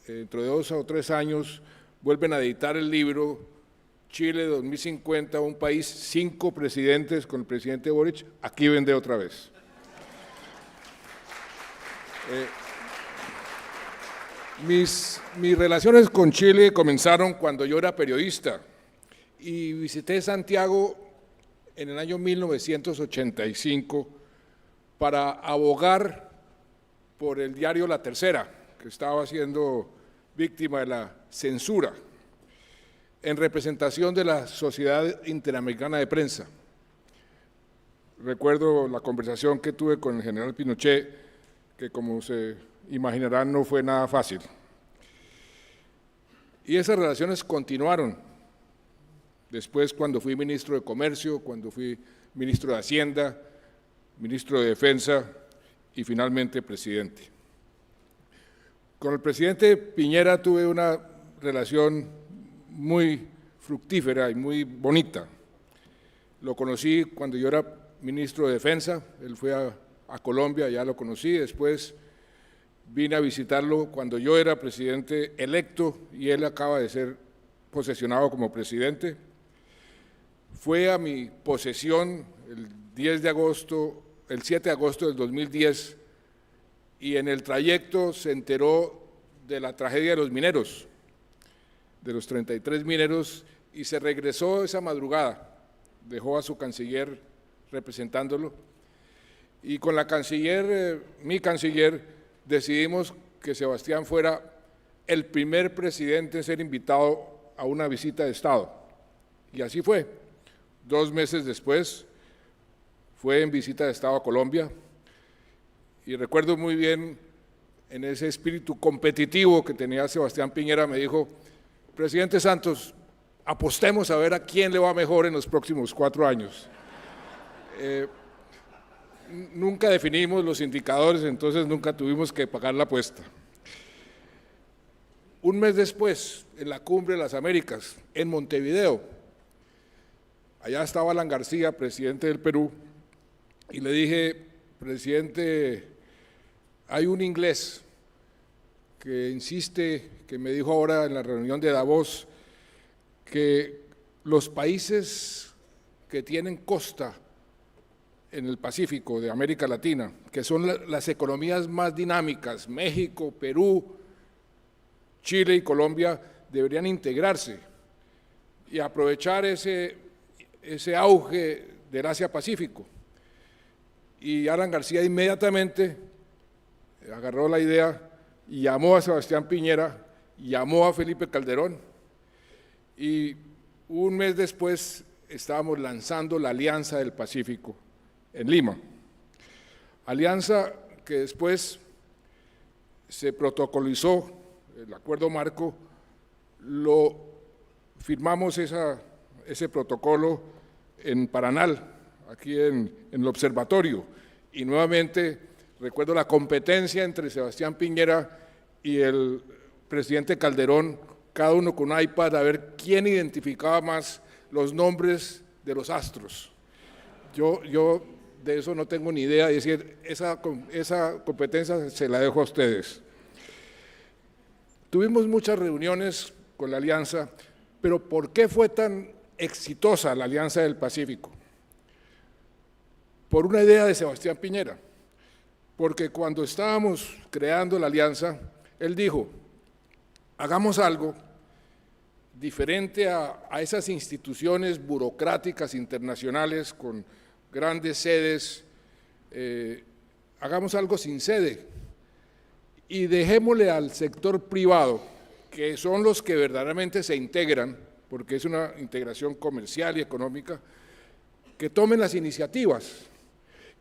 dentro de 2 o 3 años, vuelven a editar el libro Chile 2050, un país 5 presidentes con el presidente Boric, aquí vendré otra vez. Mis relaciones con Chile comenzaron cuando yo era periodista y visité Santiago en el año 1985 para abogar por el diario La Tercera, que estaba siendo víctima de la censura, en representación de la Sociedad Interamericana de Prensa. Recuerdo la conversación que tuve con el general Pinochet, que como se imaginarán no fue nada fácil. Y esas relaciones continuaron después cuando fui ministro de Comercio, cuando fui ministro de Hacienda, ministro de Defensa y finalmente presidente. Con el presidente Piñera tuve una relación muy fructífera y muy bonita. Lo conocí cuando yo era ministro de Defensa, él fue a Colombia, ya lo conocí, después Vine a visitarlo cuando yo era presidente electo y él acaba de ser posesionado como presidente. Fue a mi posesión el 7 de agosto del 2010 y en el trayecto se enteró de la tragedia de los mineros, de los 33 mineros, y se regresó esa madrugada. Dejó a su canciller representándolo y con la canciller, mi canciller, decidimos que Sebastián fuera el primer presidente en ser invitado a una visita de Estado. Y así fue. 2 meses después fue en visita de Estado a Colombia y recuerdo muy bien en ese espíritu competitivo que tenía Sebastián Piñera, me dijo: presidente Santos, apostemos a ver a quién le va mejor en los próximos 4 años. Nunca definimos los indicadores, entonces nunca tuvimos que pagar la apuesta. Un mes después, en la Cumbre de las Américas, en Montevideo, allá estaba Alan García, presidente del Perú, y le dije: presidente, hay un inglés que insiste, que me dijo ahora en la reunión de Davos, que los países que tienen costa en el Pacífico de América Latina, que son las economías más dinámicas, México, Perú, Chile y Colombia, deberían integrarse y aprovechar ese auge del Asia-Pacífico. Y Alan García inmediatamente agarró la idea y llamó a Sebastián Piñera, llamó a Felipe Calderón, y un mes después estábamos lanzando la Alianza del Pacífico en Lima. Alianza que después se protocolizó, el acuerdo marco, lo firmamos ese protocolo en Paranal, aquí en el observatorio, y nuevamente recuerdo la competencia entre Sebastián Piñera y el presidente Calderón, cada uno con un iPad, a ver quién identificaba más los nombres de los astros. Yo de eso no tengo ni idea, es decir, esa competencia se la dejo a ustedes. Tuvimos muchas reuniones con la Alianza, pero ¿por qué fue tan exitosa la Alianza del Pacífico? Por una idea de Sebastián Piñera, porque cuando estábamos creando la Alianza, él dijo: hagamos algo diferente a esas instituciones burocráticas internacionales con grandes sedes, hagamos algo sin sede y dejémosle al sector privado, que son los que verdaderamente se integran, porque es una integración comercial y económica, que tomen las iniciativas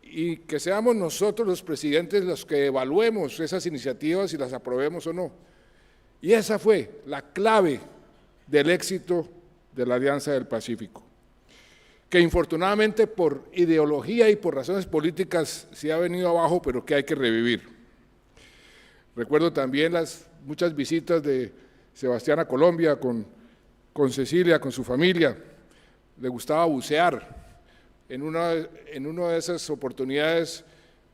y que seamos nosotros los presidentes los que evaluemos esas iniciativas y las aprobemos o no. Y esa fue la clave del éxito de la Alianza del Pacífico, que infortunadamente por ideología y por razones políticas se ha venido abajo, pero que hay que revivir. Recuerdo también las muchas visitas de Sebastián a Colombia con Cecilia, con su familia. Le gustaba bucear. En una de esas oportunidades,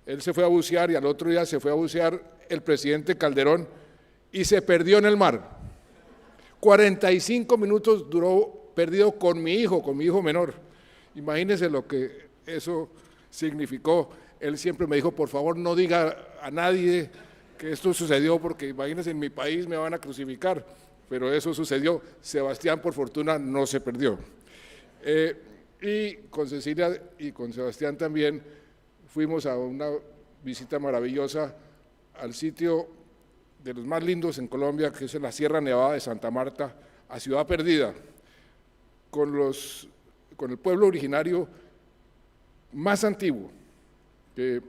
él se fue a bucear y al otro día se fue a bucear el presidente Calderón y se perdió en el mar. 45 minutos duró perdido con mi hijo menor. Imagínense lo que eso significó. Él siempre me dijo: por favor, no diga a nadie que esto sucedió, porque imagínense, en mi país me van a crucificar. Pero eso sucedió. Sebastián, por fortuna, no se perdió. Y con Cecilia y con Sebastián también fuimos a una visita maravillosa al sitio de los más lindos en Colombia, que es la Sierra Nevada de Santa Marta, a Ciudad Perdida, con el pueblo originario más antiguo que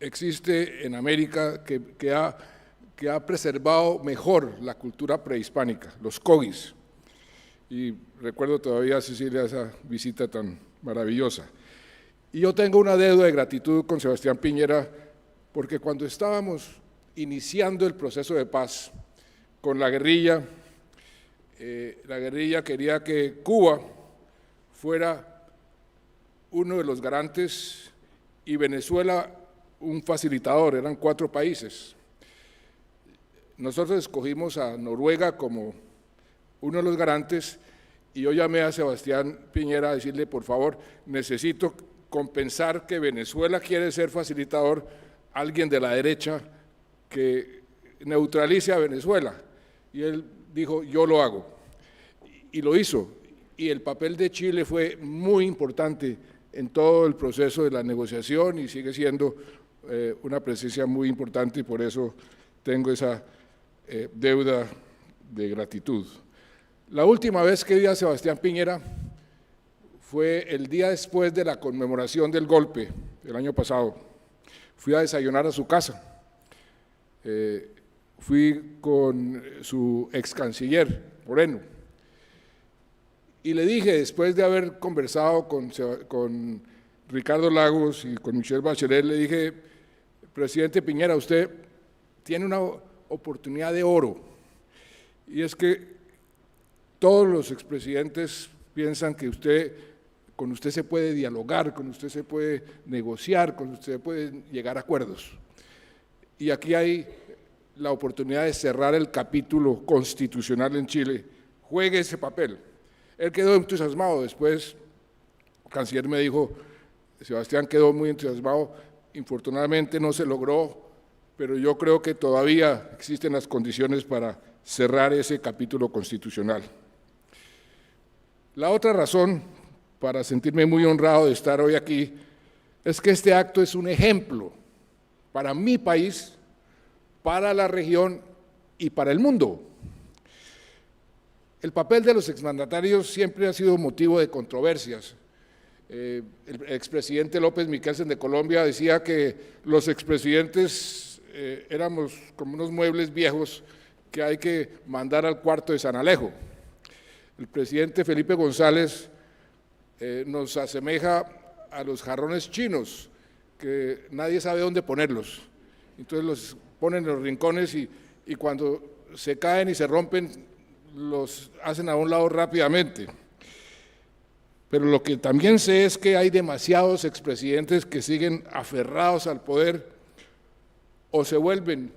existe en América, que ha preservado mejor la cultura prehispánica, los Cogis. Y recuerdo todavía, Cecilia, esa visita tan maravillosa. Y yo tengo una deuda de gratitud con Sebastián Piñera, porque cuando estábamos iniciando el proceso de paz con la guerrilla quería que Cuba fuera uno de los garantes y Venezuela un facilitador. Eran 4 países. nosotros escogimos a Noruega como uno de los garantes y yo llamé a Sebastián Piñera a decirle, por favor, necesito compensar que Venezuela quiere ser facilitador, alguien de la derecha que neutralice a Venezuela. Y él dijo, yo lo hago. Y lo hizo. Y el papel de Chile fue muy importante en todo el proceso de la negociación y sigue siendo una presencia muy importante y por eso tengo esa deuda de gratitud. La última vez que vi a Sebastián Piñera fue el día después de la conmemoración del golpe, el año pasado. Fui a desayunar a su casa. Fui con su ex canciller, Moreno, y le dije, después de haber conversado con Ricardo Lagos y con Michelle Bachelet, le dije, presidente Piñera, usted tiene una oportunidad de oro, y es que todos los expresidentes piensan que con usted se puede dialogar, con usted se puede negociar, con usted puede llegar a acuerdos. Y aquí hay la oportunidad de cerrar el capítulo constitucional en Chile. Juegue ese papel. Él quedó entusiasmado, después el canciller me dijo, Sebastián quedó muy entusiasmado, infortunadamente no se logró, pero yo creo que todavía existen las condiciones para cerrar ese capítulo constitucional. La otra razón para sentirme muy honrado de estar hoy aquí es que este acto es un ejemplo para mi país, para la región y para el mundo. El papel de los exmandatarios siempre ha sido motivo de controversias. El expresidente López Miquelsen de Colombia decía que los expresidentes éramos como unos muebles viejos que hay que mandar al cuarto de San Alejo. El presidente Felipe González nos asemeja a los jarrones chinos, que nadie sabe dónde ponerlos. Entonces los ponen en los rincones y cuando se caen y se rompen, los hacen a un lado rápidamente. Pero lo que también sé es que hay demasiados expresidentes que siguen aferrados al poder o se vuelven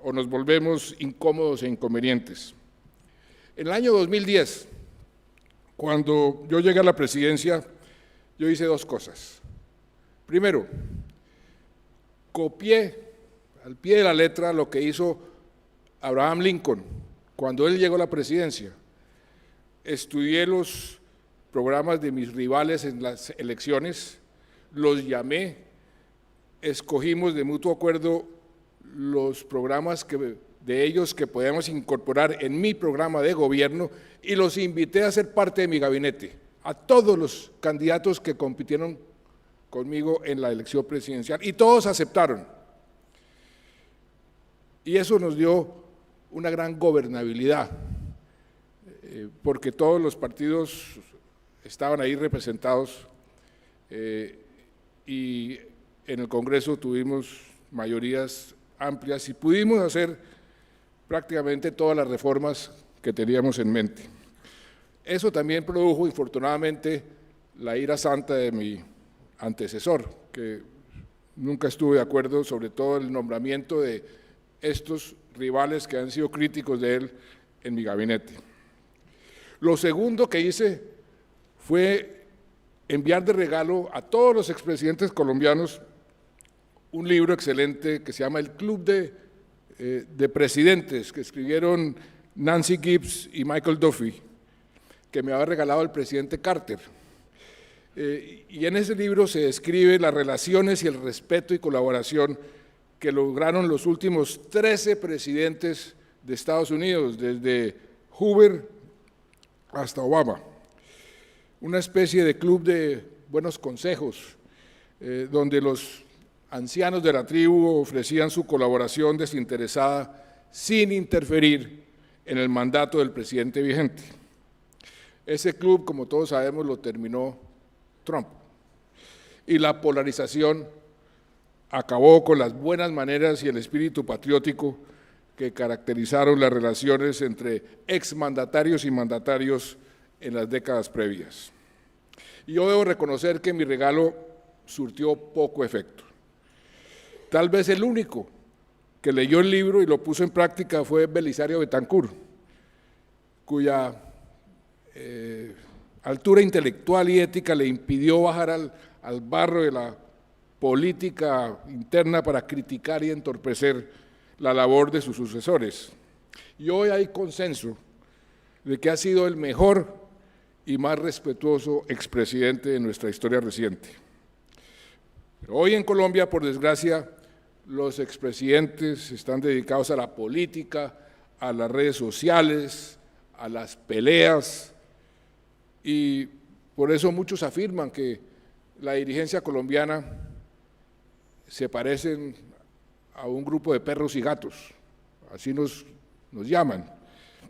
o nos volvemos incómodos e inconvenientes. En el año 2010, cuando yo llegué a la presidencia, yo hice dos cosas. Primero, copié al pie de la letra lo que hizo Abraham Lincoln cuando él llegó a la presidencia. Estudié los programas de mis rivales en las elecciones, los llamé, escogimos de mutuo acuerdo los programas de ellos que podíamos incorporar en mi programa de gobierno y los invité a ser parte de mi gabinete, a todos los candidatos que compitieron conmigo en la elección presidencial y todos aceptaron. Y eso nos dio una gran gobernabilidad, porque todos los partidos estaban ahí representados y en el Congreso tuvimos mayorías amplias y pudimos hacer prácticamente todas las reformas que teníamos en mente. Eso también produjo, infortunadamente, la ira santa de mi antecesor, que nunca estuve de acuerdo, sobre todo el nombramiento de estos rivales que han sido críticos de él en mi gabinete. Lo segundo que hice fue enviar de regalo a todos los expresidentes colombianos un libro excelente que se llama El Club de Presidentes, que escribieron Nancy Gibbs y Michael Duffy, que me había regalado el presidente Carter. Y en ese libro se describe las relaciones y el respeto y colaboración que lograron los últimos 13 presidentes de Estados Unidos, desde Hoover hasta Obama. Una especie de club de buenos consejos, donde los ancianos de la tribu ofrecían su colaboración desinteresada sin interferir en el mandato del presidente vigente. Ese club, como todos sabemos, lo terminó Trump. Y la polarización acabó con las buenas maneras y el espíritu patriótico que caracterizaron las relaciones entre exmandatarios y mandatarios en las décadas previas. Y yo debo reconocer que mi regalo surtió poco efecto. Tal vez el único que leyó el libro y lo puso en práctica fue Belisario Betancur, cuya altura intelectual y ética le impidió bajar al barro de la política interna para criticar y entorpecer la labor de sus sucesores. Y hoy hay consenso de que ha sido el mejor y más respetuoso expresidente de nuestra historia reciente. Pero hoy en Colombia, por desgracia, los expresidentes están dedicados a la política, a las redes sociales, a las peleas, y por eso muchos afirman que la dirigencia colombiana se parecen a un grupo de perros y gatos, así nos llaman.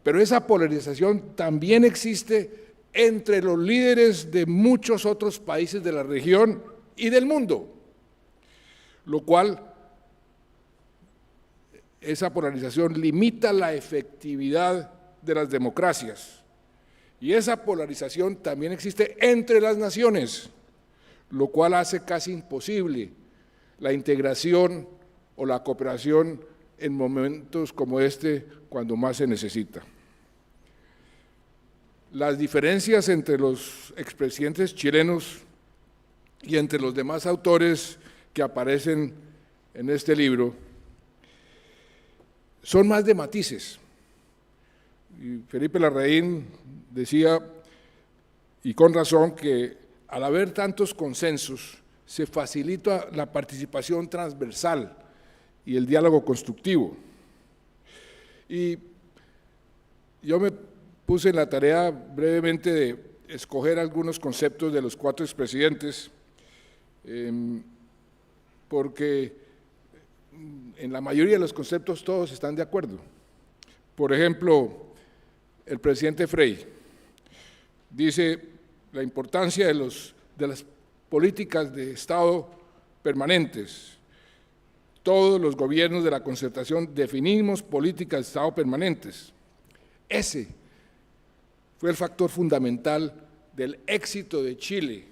Pero esa polarización también existe entre los líderes de muchos otros países de la región y del mundo, lo cual, esa polarización limita la efectividad de las democracias. Y esa polarización también existe entre las naciones, lo cual hace casi imposible la integración o la cooperación en momentos como este, cuando más se necesita. Las diferencias entre los expresidentes chilenos y entre los demás autores que aparecen en este libro son más de matices. Y Felipe Larraín decía, y con razón, que al haber tantos consensos se facilita la participación transversal y el diálogo constructivo. Y yo me puse en la tarea brevemente de escoger algunos conceptos de los 4 expresidentes, porque en la mayoría de los conceptos todos están de acuerdo. Por ejemplo, el presidente Frei dice la importancia de las políticas de Estado permanentes. Todos los gobiernos de la concertación definimos políticas de Estado permanentes. Ese fue el factor fundamental del éxito de Chile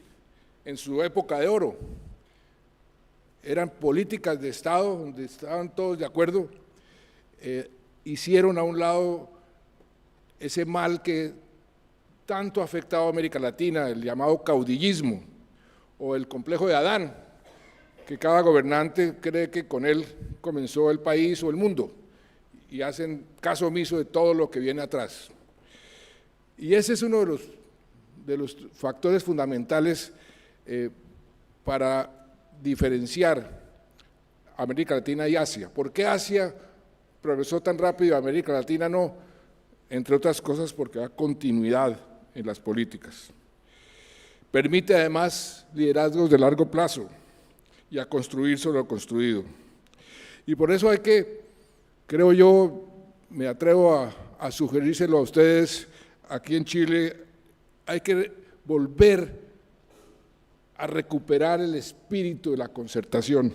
en su época de oro. Eran políticas de Estado donde estaban todos de acuerdo, hicieron a un lado ese mal que tanto ha afectado a América Latina, el llamado caudillismo o el complejo de Adán, que cada gobernante cree que con él comenzó el país o el mundo y hacen caso omiso de todo lo que viene atrás. Y ese es uno de los factores fundamentales para diferenciar América Latina y Asia. ¿Por qué Asia progresó tan rápido y América Latina no? Entre otras cosas porque da continuidad en las políticas. Permite además liderazgos de largo plazo y a construir sobre lo construido. Y por eso hay que, creo yo, me atrevo a sugerírselo a ustedes, aquí en Chile, hay que volver a recuperar el espíritu de la concertación.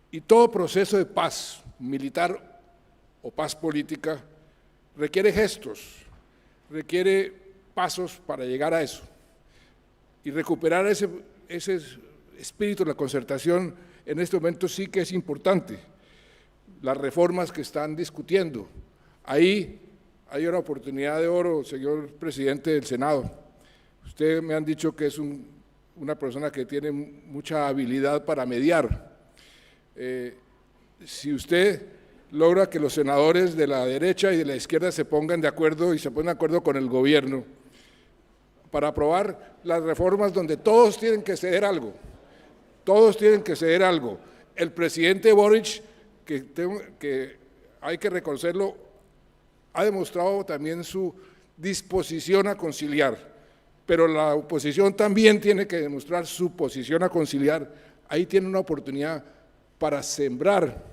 Y todo proceso de paz, militar o paz política, requiere gestos, requiere pasos para llegar a eso. Y recuperar ese espíritu de la concertación en este momento sí que es importante. Las reformas que están discutiendo, ahí hay una oportunidad de oro, señor presidente del Senado. Usted me han dicho que es una persona que tiene mucha habilidad para mediar. Si usted logra que los senadores de la derecha y de la izquierda se pongan de acuerdo y se pongan de acuerdo con el gobierno para aprobar las reformas donde todos tienen que ceder algo, El presidente Boric, que hay que reconocerlo, ha demostrado también su disposición a conciliar, pero la oposición también tiene que demostrar su posición a conciliar. Ahí tiene una oportunidad para sembrar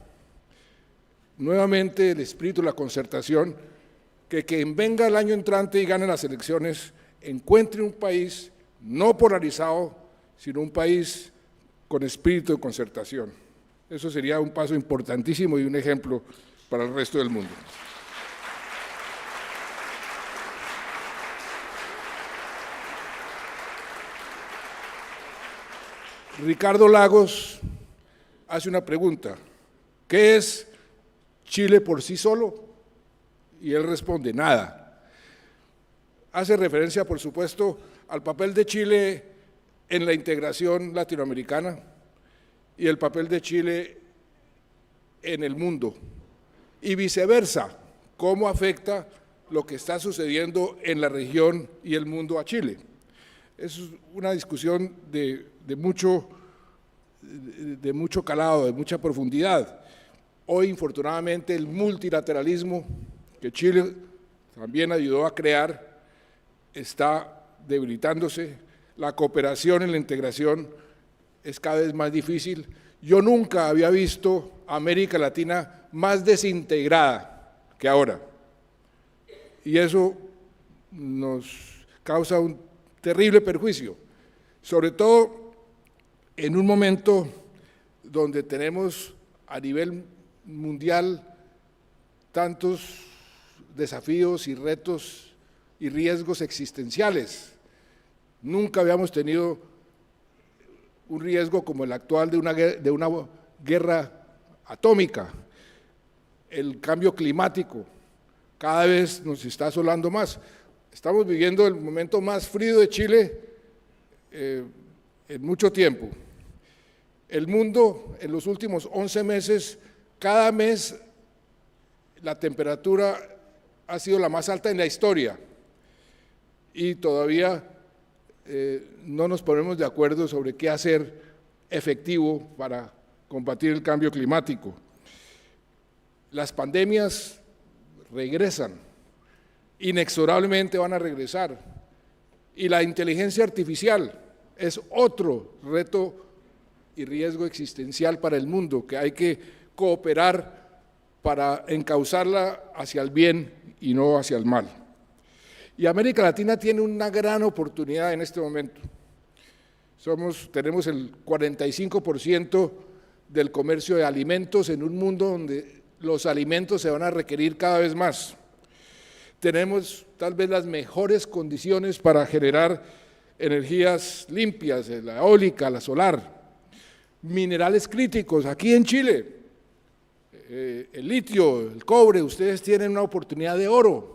nuevamente el espíritu de la concertación, que quien venga el año entrante y gane las elecciones encuentre un país no polarizado, sino un país con espíritu de concertación. Eso sería un paso importantísimo y un ejemplo para el resto del mundo. Ricardo Lagos hace una pregunta: ¿qué es Chile por sí solo? Y él responde: nada. Hace referencia, por supuesto, al papel de Chile en la integración latinoamericana y el papel de Chile en el mundo, y viceversa, cómo afecta lo que está sucediendo en la región y el mundo a Chile. Es una discusión de mucho calado, de mucha profundidad. Hoy, infortunadamente, el multilateralismo que Chile también ayudó a crear está debilitándose. La cooperación en la integración es cada vez más difícil. Yo nunca había visto a América Latina más desintegrada que ahora. Y eso nos causa un terrible perjuicio, sobre todo en un momento donde tenemos a nivel mundial tantos desafíos y retos y riesgos existenciales. Nunca habíamos tenido un riesgo como el actual de una guerra atómica. El cambio climático cada vez nos está asolando más. Estamos viviendo el momento más frío de Chile en mucho tiempo. El mundo, en los últimos 11 meses, cada mes la temperatura ha sido la más alta en la historia y todavía no nos ponemos de acuerdo sobre qué hacer efectivo para combatir el cambio climático. Las pandemias regresan, inexorablemente van a regresar, y la inteligencia artificial es otro reto y riesgo existencial para el mundo, que hay que cooperar para encauzarla hacia el bien y no hacia el mal. Y América Latina tiene una gran oportunidad en este momento. Tenemos el 45% del comercio de alimentos en un mundo donde los alimentos se van a requerir cada vez más. Tenemos tal vez las mejores condiciones para generar energías limpias, la eólica, la solar, minerales críticos aquí en Chile, el litio, el cobre. Ustedes tienen una oportunidad de oro.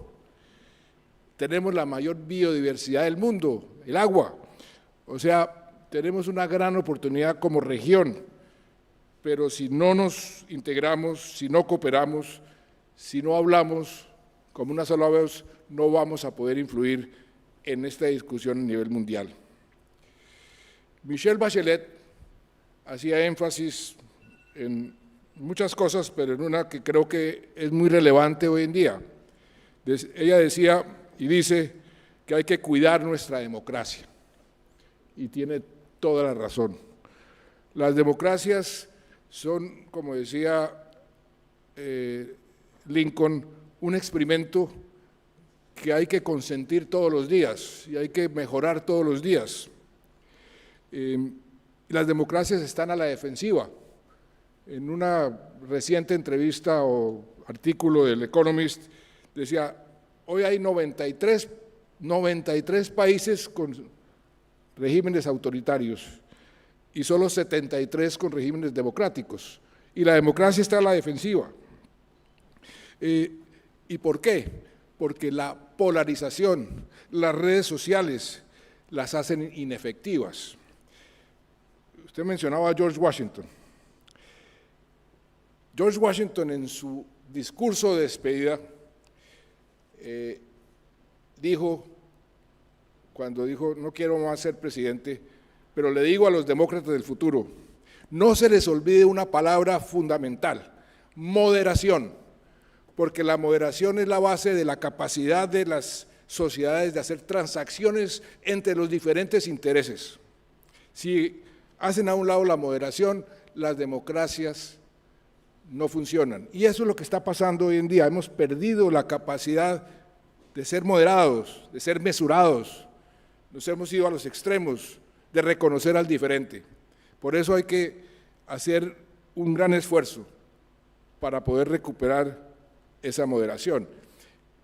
Tenemos la mayor biodiversidad del mundo, el agua. O sea, tenemos una gran oportunidad como región, pero si no nos integramos, si no cooperamos, si no hablamos como una sola voz, no vamos a poder influir en esta discusión a nivel mundial. Michelle Bachelet hacía énfasis en muchas cosas, pero en una que creo que es muy relevante hoy en día. Ella decía y dice que hay que cuidar nuestra democracia, y tiene toda la razón. Las democracias son, como decía Lincoln, un experimento que hay que consentir todos los días y hay que mejorar todos los días. Las democracias están a la defensiva. En una reciente entrevista o artículo del Economist decía: hoy hay 93 países con regímenes autoritarios y solo 73 con regímenes democráticos, y la democracia está a la defensiva. ¿Y por qué? Porque la polarización, las redes sociales las hacen inefectivas. Usted mencionaba a George Washington. George Washington, en su discurso de despedida, cuando dijo: no quiero más ser presidente, pero le digo a los demócratas del futuro, no se les olvide una palabra fundamental: moderación, porque la moderación es la base de la capacidad de las sociedades de hacer transacciones entre los diferentes intereses. Si hacen a un lado la moderación, las democracias no funcionan. Y eso es lo que está pasando hoy en día. Hemos perdido la capacidad de ser moderados, de ser mesurados. Nos hemos ido a los extremos de reconocer al diferente. Por eso hay que hacer un gran esfuerzo para poder recuperar esa moderación.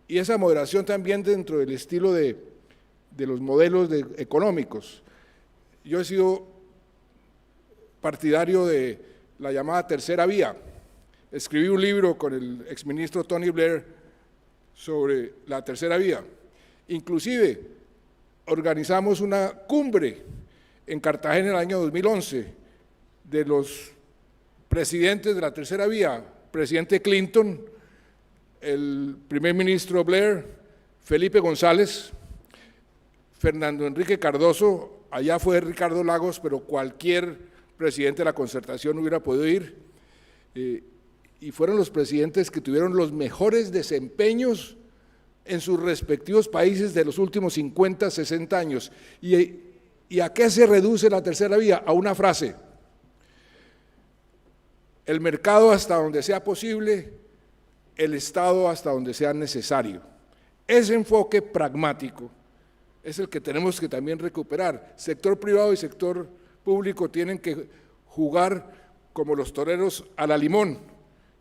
Y esa moderación también dentro del estilo de los modelos económicos. Yo he sido partidario de la llamada tercera vía. Escribí un libro con el exministro Tony Blair sobre la tercera vía. Inclusive organizamos una cumbre en Cartagena en el año 2011 de los presidentes de la tercera vía, presidente Clinton, el primer ministro Blair, Felipe González, Fernando Enrique Cardoso, allá fue Ricardo Lagos, pero cualquier presidente de la Concertación hubiera podido ir, y fueron los presidentes que tuvieron los mejores desempeños en sus respectivos países de los últimos 50, 60 años. ¿Y a qué se reduce la tercera vía? A una frase: el mercado hasta donde sea posible, el Estado hasta donde sea necesario. Ese enfoque pragmático es el que tenemos que también recuperar. Sector privado y sector público tienen que jugar como los toreros a la limón,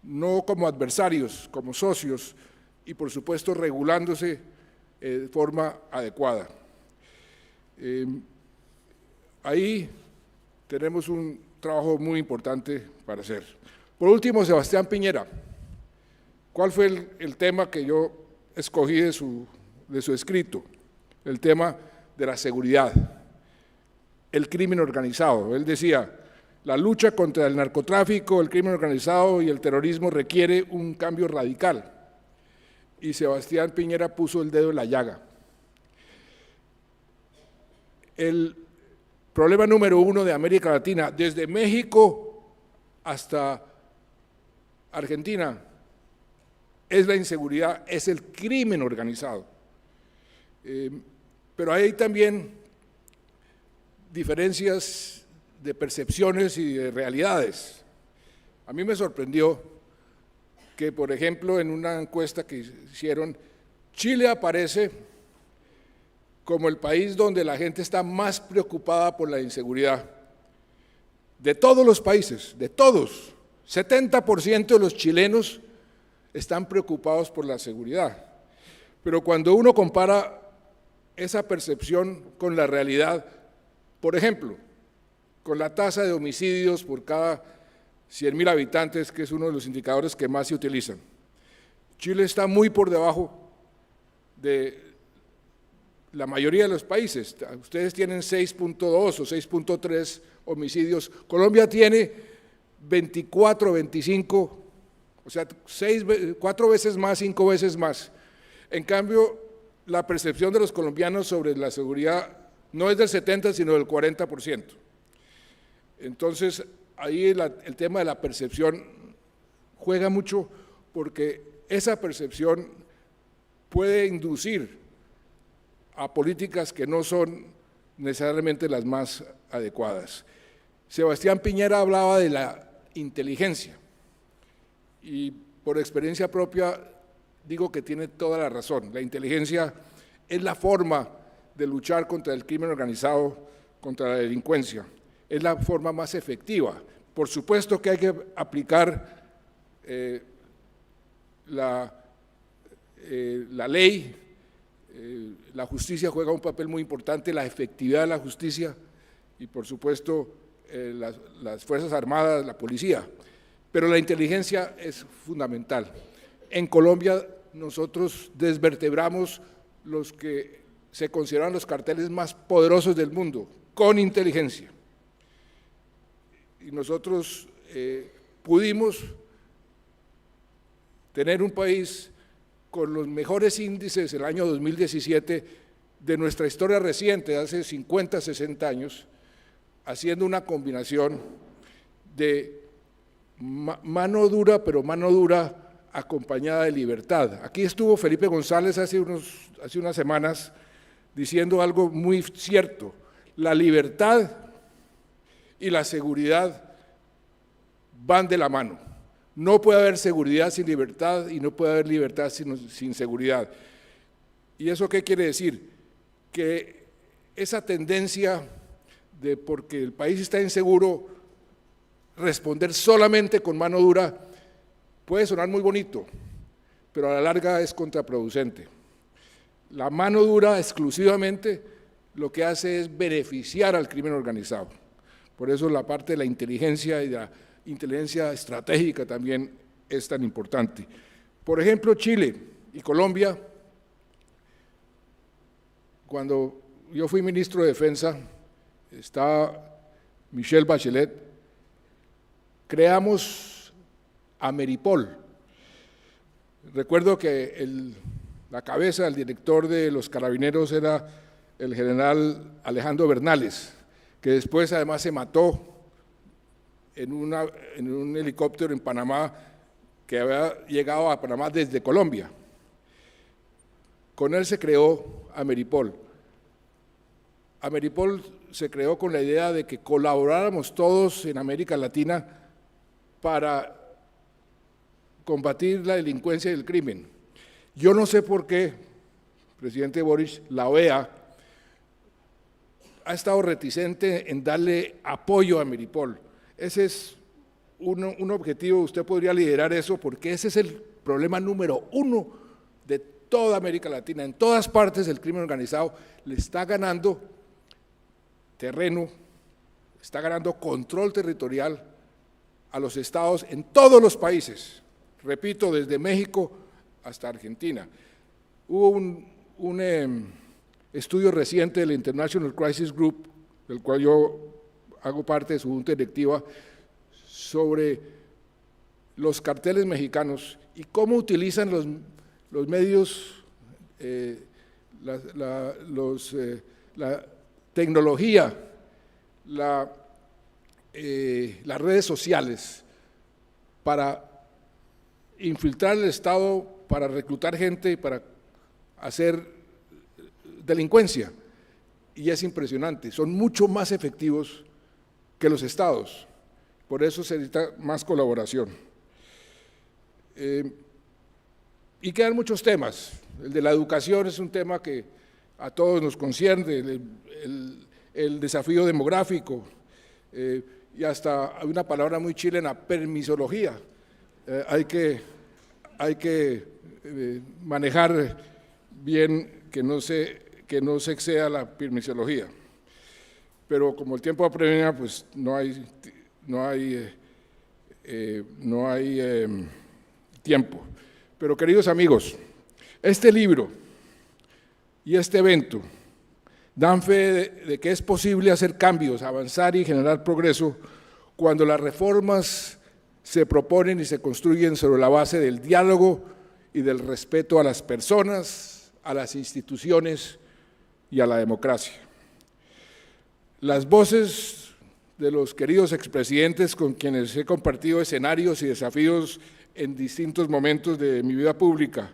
no como adversarios, como socios, y por supuesto regulándose de forma adecuada. Ahí tenemos un trabajo muy importante para hacer. Por último, Sebastián Piñera. ¿Cuál fue el tema que yo escogí de su escrito? El tema de la seguridad, el crimen organizado. Él decía: la lucha contra el narcotráfico, el crimen organizado y el terrorismo requiere un cambio radical. Y Sebastián Piñera puso el dedo en la llaga. El problema número uno de América Latina, desde México hasta Argentina, es la inseguridad, es el crimen organizado. Pero hay también diferencias de percepciones y de realidades. A mí me sorprendió que, por ejemplo, en una encuesta que hicieron, Chile aparece como el país donde la gente está más preocupada por la inseguridad. De todos los países, de todos, 70% de los chilenos están preocupados por la seguridad. Pero cuando uno compara esa percepción con la realidad, por ejemplo, con la tasa de homicidios por cada 100.000 habitantes, que es uno de los indicadores que más se utilizan, Chile está muy por debajo de la mayoría de los países. Ustedes tienen 6.2 o 6.3 homicidios. Colombia tiene 24, 25, o sea, 4 veces más, 5 veces más. En cambio, la percepción de los colombianos sobre la seguridad no es del 70, sino del 40%. Entonces, ahí el tema de la percepción juega mucho, porque esa percepción puede inducir a políticas que no son necesariamente las más adecuadas. Sebastián Piñera hablaba de la inteligencia, y por experiencia propia digo que tiene toda la razón. La inteligencia es la forma de luchar contra el crimen organizado, contra la delincuencia. Es la forma más efectiva. Por supuesto que hay que aplicar la ley, la justicia juega un papel muy importante, la efectividad de la justicia y por supuesto las Fuerzas Armadas, la policía, pero la inteligencia es fundamental. En Colombia nosotros desvertebramos los que se consideran los carteles más poderosos del mundo, con inteligencia. Y nosotros pudimos tener un país con los mejores índices el año 2017 de nuestra historia reciente, hace 50, 60 años, haciendo una combinación de mano dura, pero mano dura acompañada de libertad. Aquí estuvo Felipe González hace unas semanas diciendo algo muy cierto: la libertad y la seguridad van de la mano. No puede haber seguridad sin libertad y no puede haber libertad sin seguridad. ¿Y eso qué quiere decir? Que esa tendencia de, porque el país está inseguro, responder solamente con mano dura puede sonar muy bonito, pero a la larga es contraproducente. La mano dura exclusivamente lo que hace es beneficiar al crimen organizado. Por eso la parte de la inteligencia y de inteligencia estratégica también es tan importante. Por ejemplo, Chile y Colombia, cuando yo fui ministro de Defensa, estaba Michelle Bachelet, creamos Ameripol. Recuerdo que la cabeza, el director de los carabineros era el general Alejandro Bernales, que después además se mató en un helicóptero en Panamá, que había llegado a Panamá desde Colombia. Con él se creó Ameripol. Ameripol se creó con la idea de que colaboráramos todos en América Latina para combatir la delincuencia y el crimen. Yo no sé por qué, presidente Boric, la OEA ha estado reticente en darle apoyo a Ameripol. Ese es un objetivo, usted podría liderar eso, porque ese es el problema número uno de toda América Latina. En todas partes el crimen organizado le está ganando terreno, está ganando control territorial a los estados en todos los países. Repito, desde México hasta Argentina. Hubo un estudio reciente del International Crisis Group, del cual yo hago parte de su junta directiva, sobre los carteles mexicanos y cómo utilizan los medios, la tecnología, las redes sociales para infiltrar el Estado, para reclutar gente y para hacer delincuencia. Y es impresionante, son mucho más efectivos que los estados. Por eso se necesita más colaboración. Y quedan muchos temas. El de la educación es un tema que a todos nos concierne, el desafío demográfico, y hasta hay una palabra muy chilena, permisología. Hay que manejar bien que no se exceda la permisología. Pero como el tiempo apremia, pues no hay tiempo. Pero queridos amigos, este libro y este evento dan fe de que es posible hacer cambios, avanzar y generar progreso cuando las reformas se proponen y se construyen sobre la base del diálogo y del respeto a las personas, a las instituciones y a la democracia. Las voces de los queridos expresidentes con quienes he compartido escenarios y desafíos en distintos momentos de mi vida pública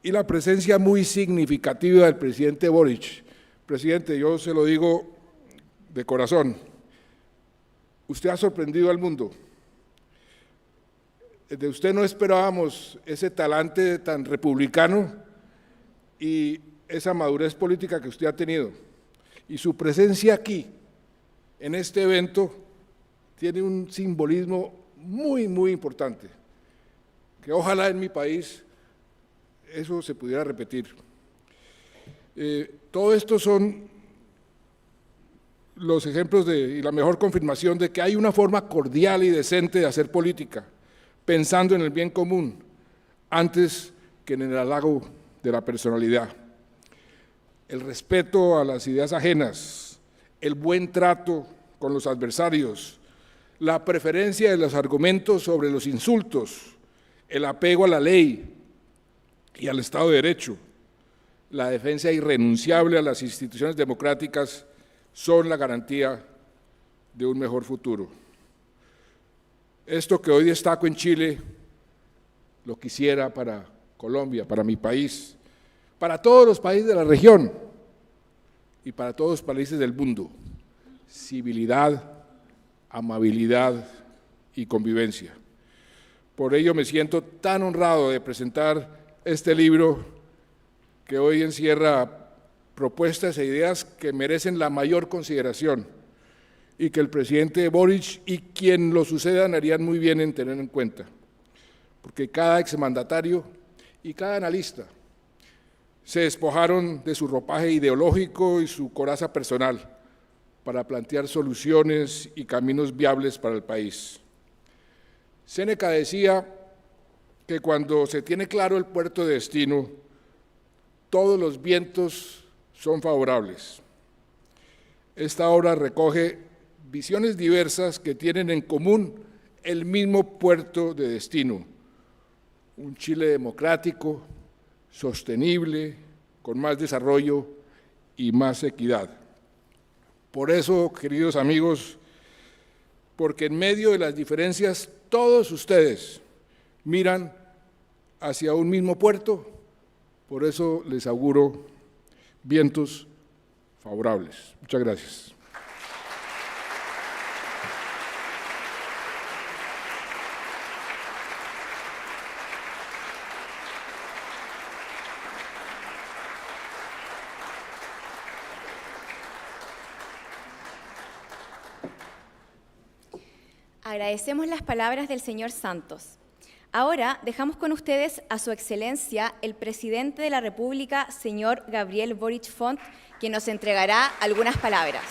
y la presencia muy significativa del presidente Boric. Presidente, yo se lo digo de corazón, usted ha sorprendido al mundo. De usted no esperábamos ese talante tan republicano y esa madurez política que usted ha tenido. Y su presencia aquí, en este evento, tiene un simbolismo muy, muy importante, que ojalá en mi país eso se pudiera repetir. Todo esto son los ejemplos y la mejor confirmación de que hay una forma cordial y decente de hacer política, pensando en el bien común, antes que en el halago de la personalidad. El respeto a las ideas ajenas, el buen trato con los adversarios, la preferencia de los argumentos sobre los insultos, el apego a la ley y al Estado de Derecho, la defensa irrenunciable a las instituciones democráticas son la garantía de un mejor futuro. Esto que hoy destaco en Chile, lo quisiera para Colombia, para mi país, para todos los países de la región y para todos los países del mundo: civilidad, amabilidad y convivencia. Por ello me siento tan honrado de presentar este libro que hoy encierra propuestas e ideas que merecen la mayor consideración y que el presidente Boric y quien lo sucedan harían muy bien en tener en cuenta, porque cada exmandatario y cada analista se despojaron de su ropaje ideológico y su coraza personal para plantear soluciones y caminos viables para el país. Séneca decía que cuando se tiene claro el puerto de destino, todos los vientos son favorables. Esta obra recoge visiones diversas que tienen en común el mismo puerto de destino, un Chile democrático, sostenible, con más desarrollo y más equidad. Por eso, queridos amigos, porque en medio de las diferencias todos ustedes miran hacia un mismo puerto, por eso les auguro vientos favorables. Muchas gracias. Agradecemos las palabras del señor Santos. Ahora dejamos con ustedes a su excelencia el presidente de la República, señor Gabriel Boric Font, quien nos entregará algunas palabras.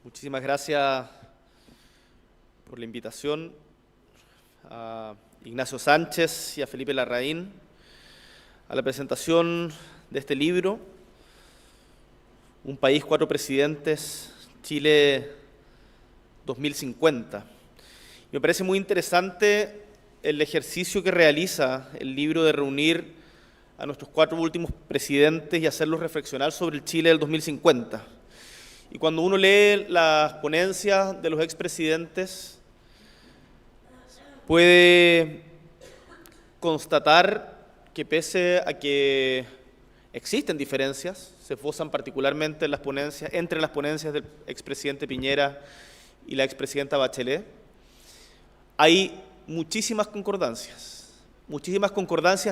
Muchísimas gracias por la invitación a Ignacio Sánchez y a Felipe Larraín a la presentación de este libro, Un país, cuatro presidentes, Chile 2050. Me parece muy interesante el ejercicio que realiza el libro de reunir a nuestros cuatro últimos presidentes y hacerlos reflexionar sobre el Chile del 2050. Y cuando uno lee las ponencias de los expresidentes, puede constatar que pese a que existen diferencias, se esbozan particularmente en las ponencias, entre las ponencias del expresidente Piñera y la expresidenta Bachelet, hay muchísimas concordancias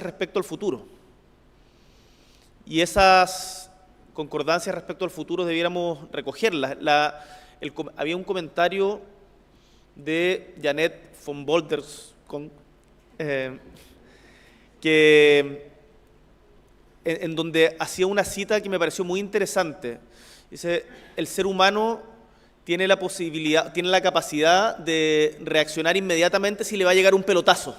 respecto al futuro. Y esas concordancias respecto al futuro debiéramos recogerlas. Había un comentario de Janet von Bolderskog, en donde hacía una cita que me pareció muy interesante. Dice: el ser humano tiene la capacidad de reaccionar inmediatamente si le va a llegar un pelotazo,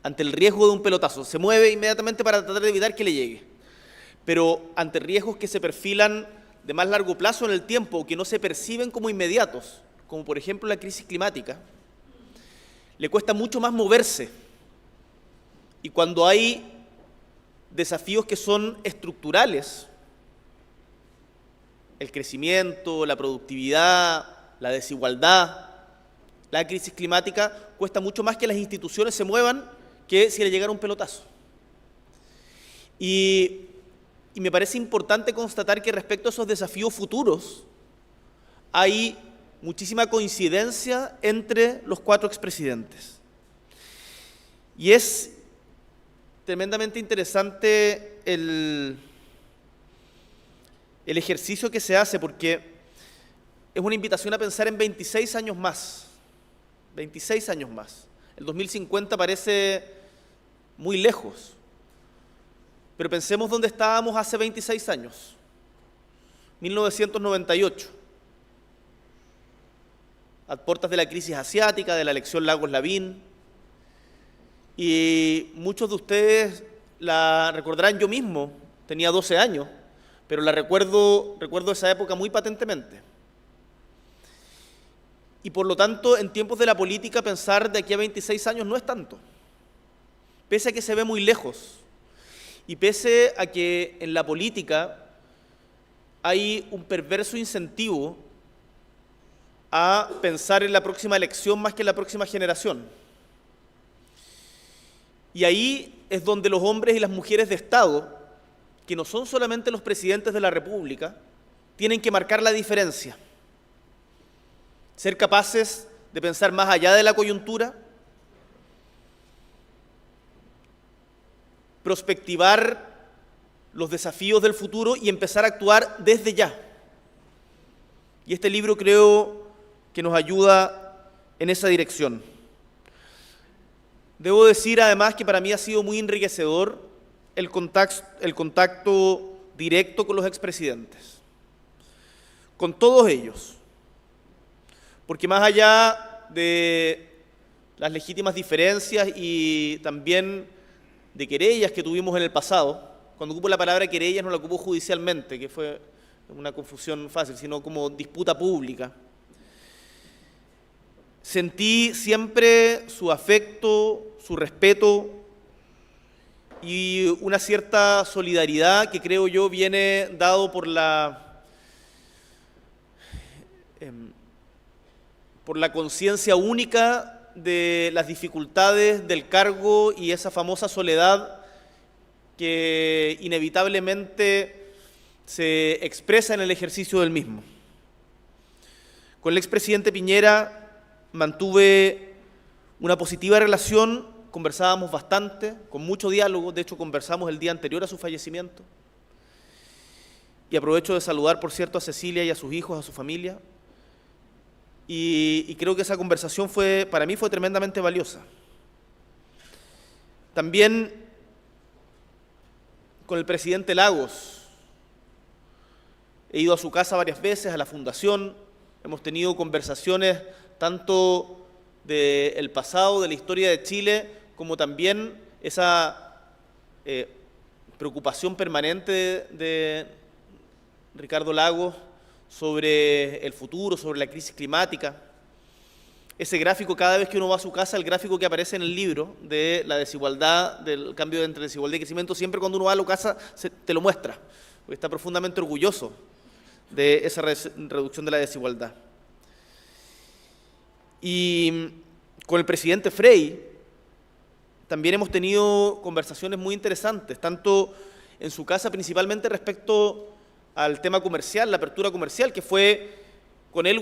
ante el riesgo de un pelotazo. Se mueve inmediatamente para tratar de evitar que le llegue. Pero ante riesgos que se perfilan de más largo plazo en el tiempo, que no se perciben como inmediatos, como por ejemplo la crisis climática, le cuesta mucho más moverse. Y cuando hay desafíos que son estructurales, el crecimiento, la productividad, la desigualdad, la crisis climática, cuesta mucho más que las instituciones se muevan que si le llegara un pelotazo. Y me parece importante constatar que respecto a esos desafíos futuros hay muchísima coincidencia entre los cuatro expresidentes. Y es tremendamente interesante el ejercicio que se hace, porque es una invitación a pensar en 26 años más. 26 años más. El 2050 parece muy lejos. Pero pensemos dónde estábamos hace 26 años, 1998, a puertas de la crisis asiática, de la elección Lagos-Lavín, y muchos de ustedes la recordarán. Yo mismo tenía 12 años, pero la recuerdo esa época muy patentemente. Y por lo tanto, en tiempos de la política, pensar de aquí a 26 años no es tanto, pese a que se ve muy lejos. Y pese a que en la política hay un perverso incentivo a pensar en la próxima elección más que en la próxima generación. Y ahí es donde los hombres y las mujeres de Estado, que no son solamente los presidentes de la República, tienen que marcar la diferencia. Ser capaces de pensar más allá de la coyuntura, prospectivar los desafíos del futuro y empezar a actuar desde ya. Y este libro creo que nos ayuda en esa dirección. Debo decir además que para mí ha sido muy enriquecedor el contacto directo con los expresidentes, con todos ellos, porque más allá de las legítimas diferencias y también de querellas que tuvimos en el pasado, cuando ocupo la palabra querellas no la ocupo judicialmente, que fue una confusión fácil, sino como disputa pública, sentí siempre su afecto, su respeto y una cierta solidaridad que creo yo viene dado por la conciencia única de las dificultades del cargo y esa famosa soledad que inevitablemente se expresa en el ejercicio del mismo. Con el expresidente Piñera mantuve una positiva relación, conversábamos bastante, con mucho diálogo, de hecho conversamos el día anterior a su fallecimiento. Y aprovecho de saludar, por cierto, a Cecilia y a sus hijos, a su familia. Y creo que esa conversación para mí fue tremendamente valiosa. También con el presidente Lagos. He ido a su casa varias veces, a la fundación. Hemos tenido conversaciones tanto del pasado, de la historia de Chile, como también esa preocupación permanente de Ricardo Lagos sobre el futuro, sobre la crisis climática. Ese gráfico, cada vez que uno va a su casa, el gráfico que aparece en el libro de la desigualdad, del cambio entre desigualdad y crecimiento, siempre cuando uno va a la casa te lo muestra, porque está profundamente orgulloso de esa reducción de la desigualdad. Y con el presidente Frey también hemos tenido conversaciones muy interesantes, tanto en su casa principalmente respecto al tema comercial, la apertura comercial, que fue con el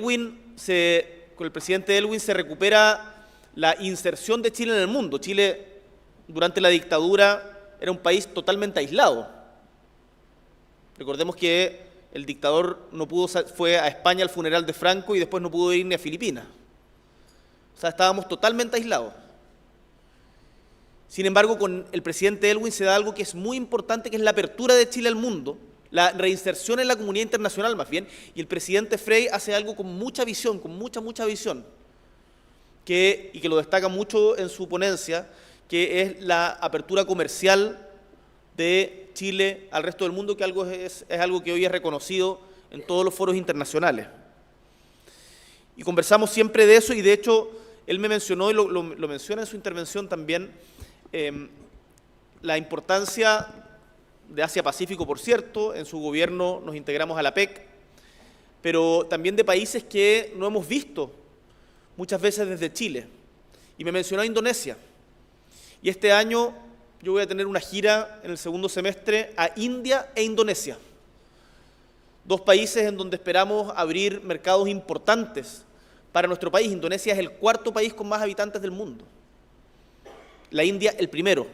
presidente Elwin se recupera la inserción de Chile en el mundo. Chile, durante la dictadura, era un país totalmente aislado. Recordemos que el dictador fue a España al funeral de Franco y después no pudo ir ni a Filipinas. O sea, estábamos totalmente aislados. Sin embargo, con el presidente Elwin se da algo que es muy importante, que es la apertura de Chile al mundo, la reinserción en la comunidad internacional más bien, y el presidente Frey hace algo con mucha visión, con mucha visión, y que lo destaca mucho en su ponencia, que es la apertura comercial de Chile al resto del mundo, que es algo que hoy es reconocido en todos los foros internacionales. Y conversamos siempre de eso, y de hecho él me mencionó, y lo menciona en su intervención también, la importancia de Asia-Pacífico, por cierto. En su gobierno nos integramos a la PEC, pero también de países que no hemos visto muchas veces desde Chile. Y me mencionó a Indonesia. Y este año yo voy a tener una gira en el segundo semestre a India e Indonesia. Dos países en donde esperamos abrir mercados importantes para nuestro país. Indonesia es el cuarto país con más habitantes del mundo. La India el primero.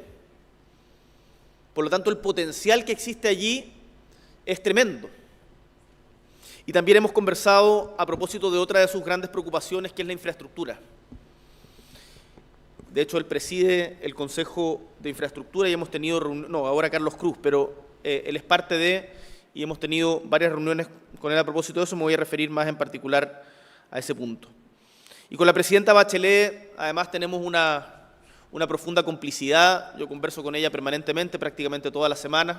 Por lo tanto, el potencial que existe allí es tremendo. Y también hemos conversado a propósito de otra de sus grandes preocupaciones, que es la infraestructura. De hecho, él preside el Consejo de Infraestructura y hemos tenido reuniones, ahora Carlos Cruz, pero él es parte y hemos tenido varias reuniones con él a propósito de eso. Me voy a referir más en particular a ese punto. Y con la presidenta Bachelet, además, tenemos una profunda complicidad. Yo converso con ella permanentemente, prácticamente todas las semanas,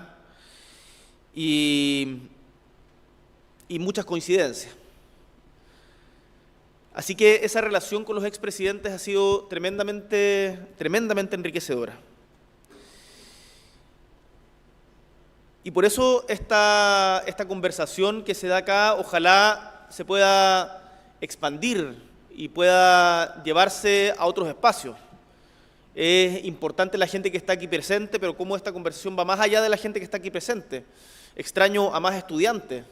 y muchas coincidencias. Así que esa relación con los expresidentes ha sido tremendamente enriquecedora. Y por eso esta conversación que se da acá, ojalá se pueda expandir y pueda llevarse a otros espacios. Es importante la gente que está aquí presente, pero cómo esta conversación va más allá de la gente que está aquí presente. Extraño a más estudiantes,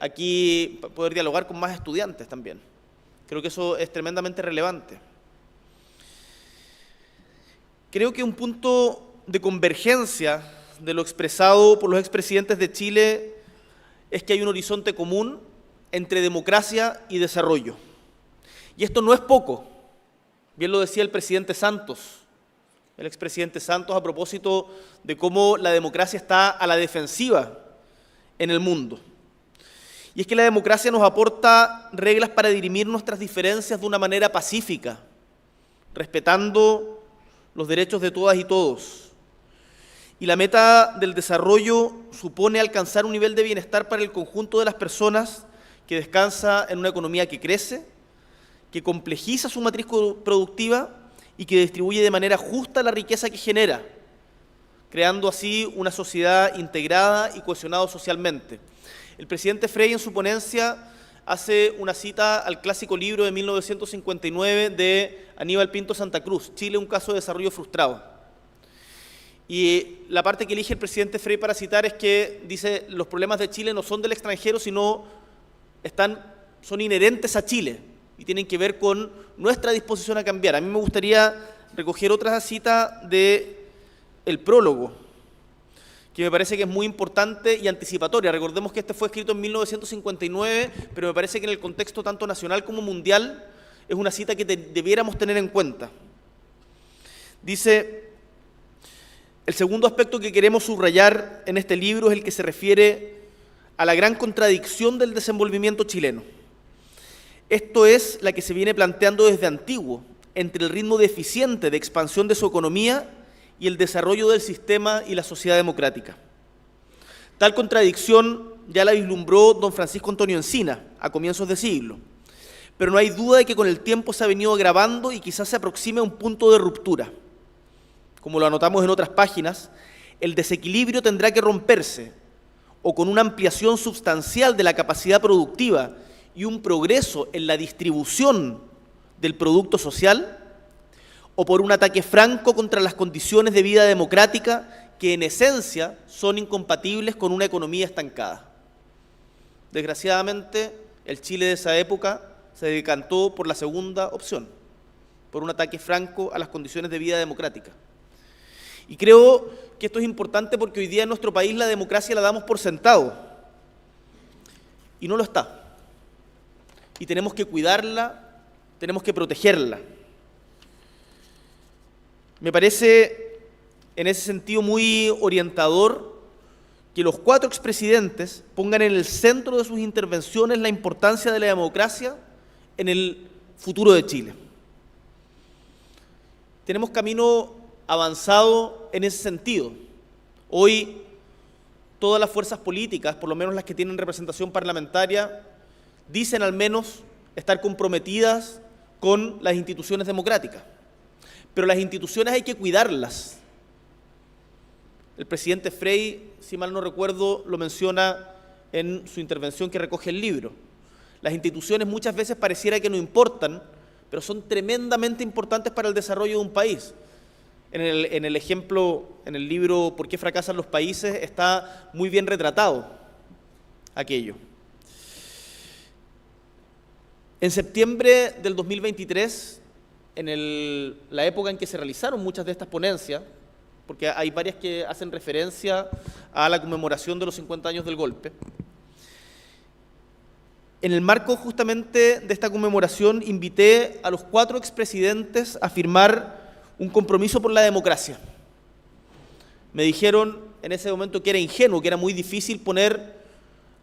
aquí poder dialogar con más estudiantes también. Creo que eso es tremendamente relevante. Creo que un punto de convergencia de lo expresado por los expresidentes de Chile es que hay un horizonte común entre democracia y desarrollo. Y esto no es poco, bien lo decía el presidente Santos, el expresidente Santos, a propósito de cómo la democracia está a la defensiva en el mundo. Y es que la democracia nos aporta reglas para dirimir nuestras diferencias de una manera pacífica, respetando los derechos de todas y todos. Y la meta del desarrollo supone alcanzar un nivel de bienestar para el conjunto de las personas que descansa en una economía que crece, que complejiza su matriz productiva y que distribuye de manera justa la riqueza que genera, creando así una sociedad integrada y cohesionada socialmente. El presidente Frey en su ponencia hace una cita al clásico libro de 1959 de Aníbal Pinto Santa Cruz, Chile, un caso de desarrollo frustrado. Y la parte que elige el presidente Frey para citar es que dice: los problemas de Chile no son del extranjero, sino son inherentes a Chile y tienen que ver con nuestra disposición a cambiar. A mí me gustaría recoger otra cita del prólogo, que me parece que es muy importante y anticipatoria. Recordemos que este fue escrito en 1959, pero me parece que en el contexto tanto nacional como mundial es una cita que debiéramos tener en cuenta. Dice: el segundo aspecto que queremos subrayar en este libro es el que se refiere a la gran contradicción del desenvolvimiento chileno. Esto es la que se viene planteando desde antiguo, entre el ritmo deficiente de expansión de su economía y el desarrollo del sistema y la sociedad democrática. Tal contradicción ya la vislumbró don Francisco Antonio Encina a comienzos de siglo, pero no hay duda de que con el tiempo se ha venido agravando y quizás se aproxime a un punto de ruptura. Como lo anotamos en otras páginas, el desequilibrio tendrá que romperse o con una ampliación sustancial de la capacidad productiva y un progreso en la distribución del producto social, o por un ataque franco contra las condiciones de vida democrática que en esencia son incompatibles con una economía estancada. Desgraciadamente, el Chile de esa época se decantó por la segunda opción, por un ataque franco a las condiciones de vida democrática. Y creo que esto es importante porque hoy día en nuestro país la democracia la damos por sentado, y no lo está. Y tenemos que cuidarla, tenemos que protegerla. Me parece en ese sentido muy orientador que los 4 expresidentes pongan en el centro de sus intervenciones la importancia de la democracia en el futuro de Chile. Tenemos camino avanzado en ese sentido. Hoy todas las fuerzas políticas, por lo menos las que tienen representación parlamentaria, dicen al menos estar comprometidas con las instituciones democráticas. Pero las instituciones hay que cuidarlas. El presidente Frey, si mal no recuerdo, lo menciona en su intervención que recoge el libro. Las instituciones muchas veces pareciera que no importan, pero son tremendamente importantes para el desarrollo de un país. En el ejemplo, en el libro ¿Por qué fracasan los países?, está muy bien retratado aquello. En septiembre del 2023, en la época en que se realizaron muchas de estas ponencias, porque hay varias que hacen referencia a la conmemoración de los 50 años del golpe, en el marco justamente de esta conmemoración invité a los 4 expresidentes a firmar un compromiso por la democracia. Me dijeron en ese momento que era ingenuo, que era muy difícil poner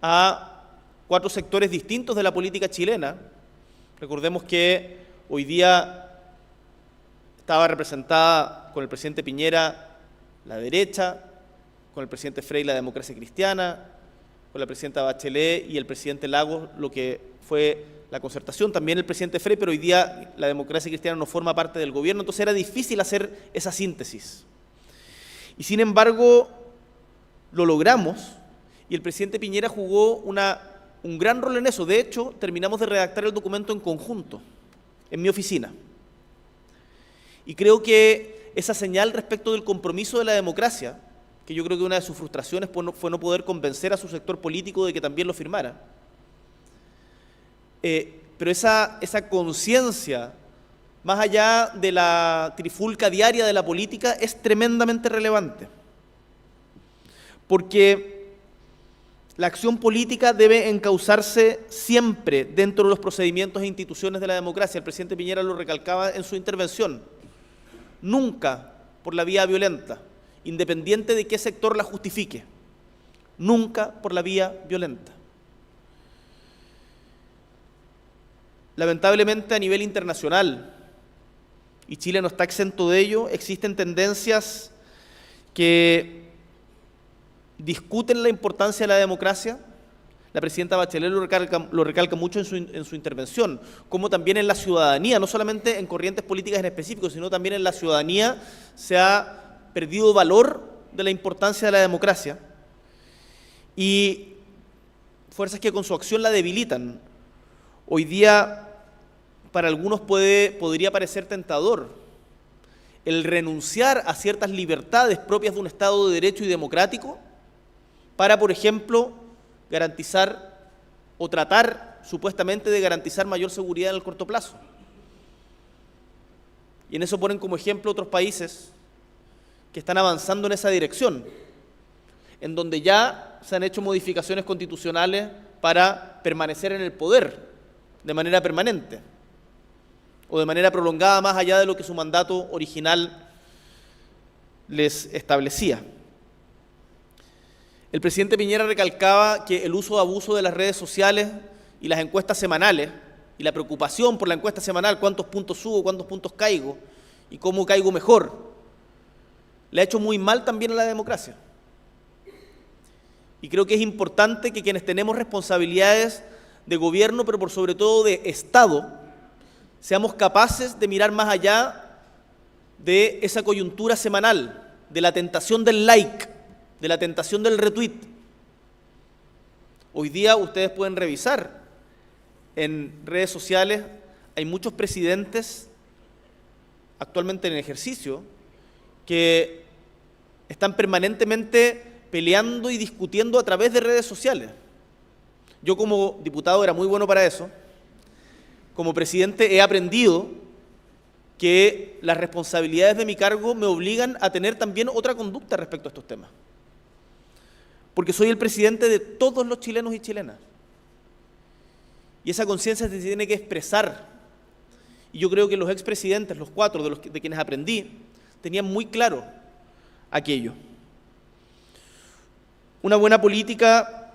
a 4 sectores distintos de la política chilena. Recordemos que hoy día estaba representada con el presidente Piñera la derecha, con el presidente Frey la democracia cristiana, con la presidenta Bachelet y el presidente Lagos lo que fue la concertación, también el presidente Frey, pero hoy día la democracia cristiana no forma parte del gobierno, entonces era difícil hacer esa síntesis. Y sin embargo, lo logramos y el presidente Piñera jugó un gran rol en eso. De hecho, terminamos de redactar el documento en conjunto, en mi oficina. Y creo que esa señal respecto del compromiso de la democracia, que yo creo que una de sus frustraciones fue no poder convencer a su sector político de que también lo firmara, pero esa conciencia, más allá de la trifulca diaria de la política, es tremendamente relevante. Porque La acción política debe encauzarse siempre dentro de los procedimientos e instituciones de la democracia. El presidente Piñera lo recalcaba en su intervención. Nunca por la vía violenta, independiente de qué sector la justifique. Nunca por la vía violenta. Lamentablemente, a nivel internacional, y Chile no está exento de ello, existen tendencias que discuten la importancia de la democracia. La presidenta Bachelet lo recalca mucho en su intervención, como también en la ciudadanía, no solamente en corrientes políticas en específico, sino también en la ciudadanía se ha perdido valor de la importancia de la democracia y fuerzas que con su acción la debilitan. Hoy día, para algunos podría parecer tentador el renunciar a ciertas libertades propias de un Estado de Derecho y democrático para, por ejemplo, garantizar o tratar supuestamente de garantizar mayor seguridad en el corto plazo. Y en eso ponen como ejemplo otros países que están avanzando en esa dirección, en donde ya se han hecho modificaciones constitucionales para permanecer en el poder de manera permanente o de manera prolongada más allá de lo que su mandato original les establecía. El presidente Piñera recalcaba que el uso o abuso de las redes sociales y las encuestas semanales y la preocupación por la encuesta semanal, cuántos puntos subo, cuántos puntos caigo y cómo caigo mejor, le ha hecho muy mal también a la democracia. Y creo que es importante que quienes tenemos responsabilidades de gobierno, pero por sobre todo de Estado, seamos capaces de mirar más allá de esa coyuntura semanal, de la tentación del like, de la tentación del retweet. Hoy día ustedes pueden revisar en redes sociales, hay muchos presidentes actualmente en ejercicio que están permanentemente peleando y discutiendo a través de redes sociales. Yo como diputado era muy bueno para eso. Como presidente he aprendido que las responsabilidades de mi cargo me obligan a tener también otra conducta respecto a estos temas. Porque soy el presidente de todos los chilenos y chilenas. Y esa conciencia se tiene que expresar. Y yo creo que los expresidentes, los 4 de quienes aprendí, tenían muy claro aquello. Una buena política,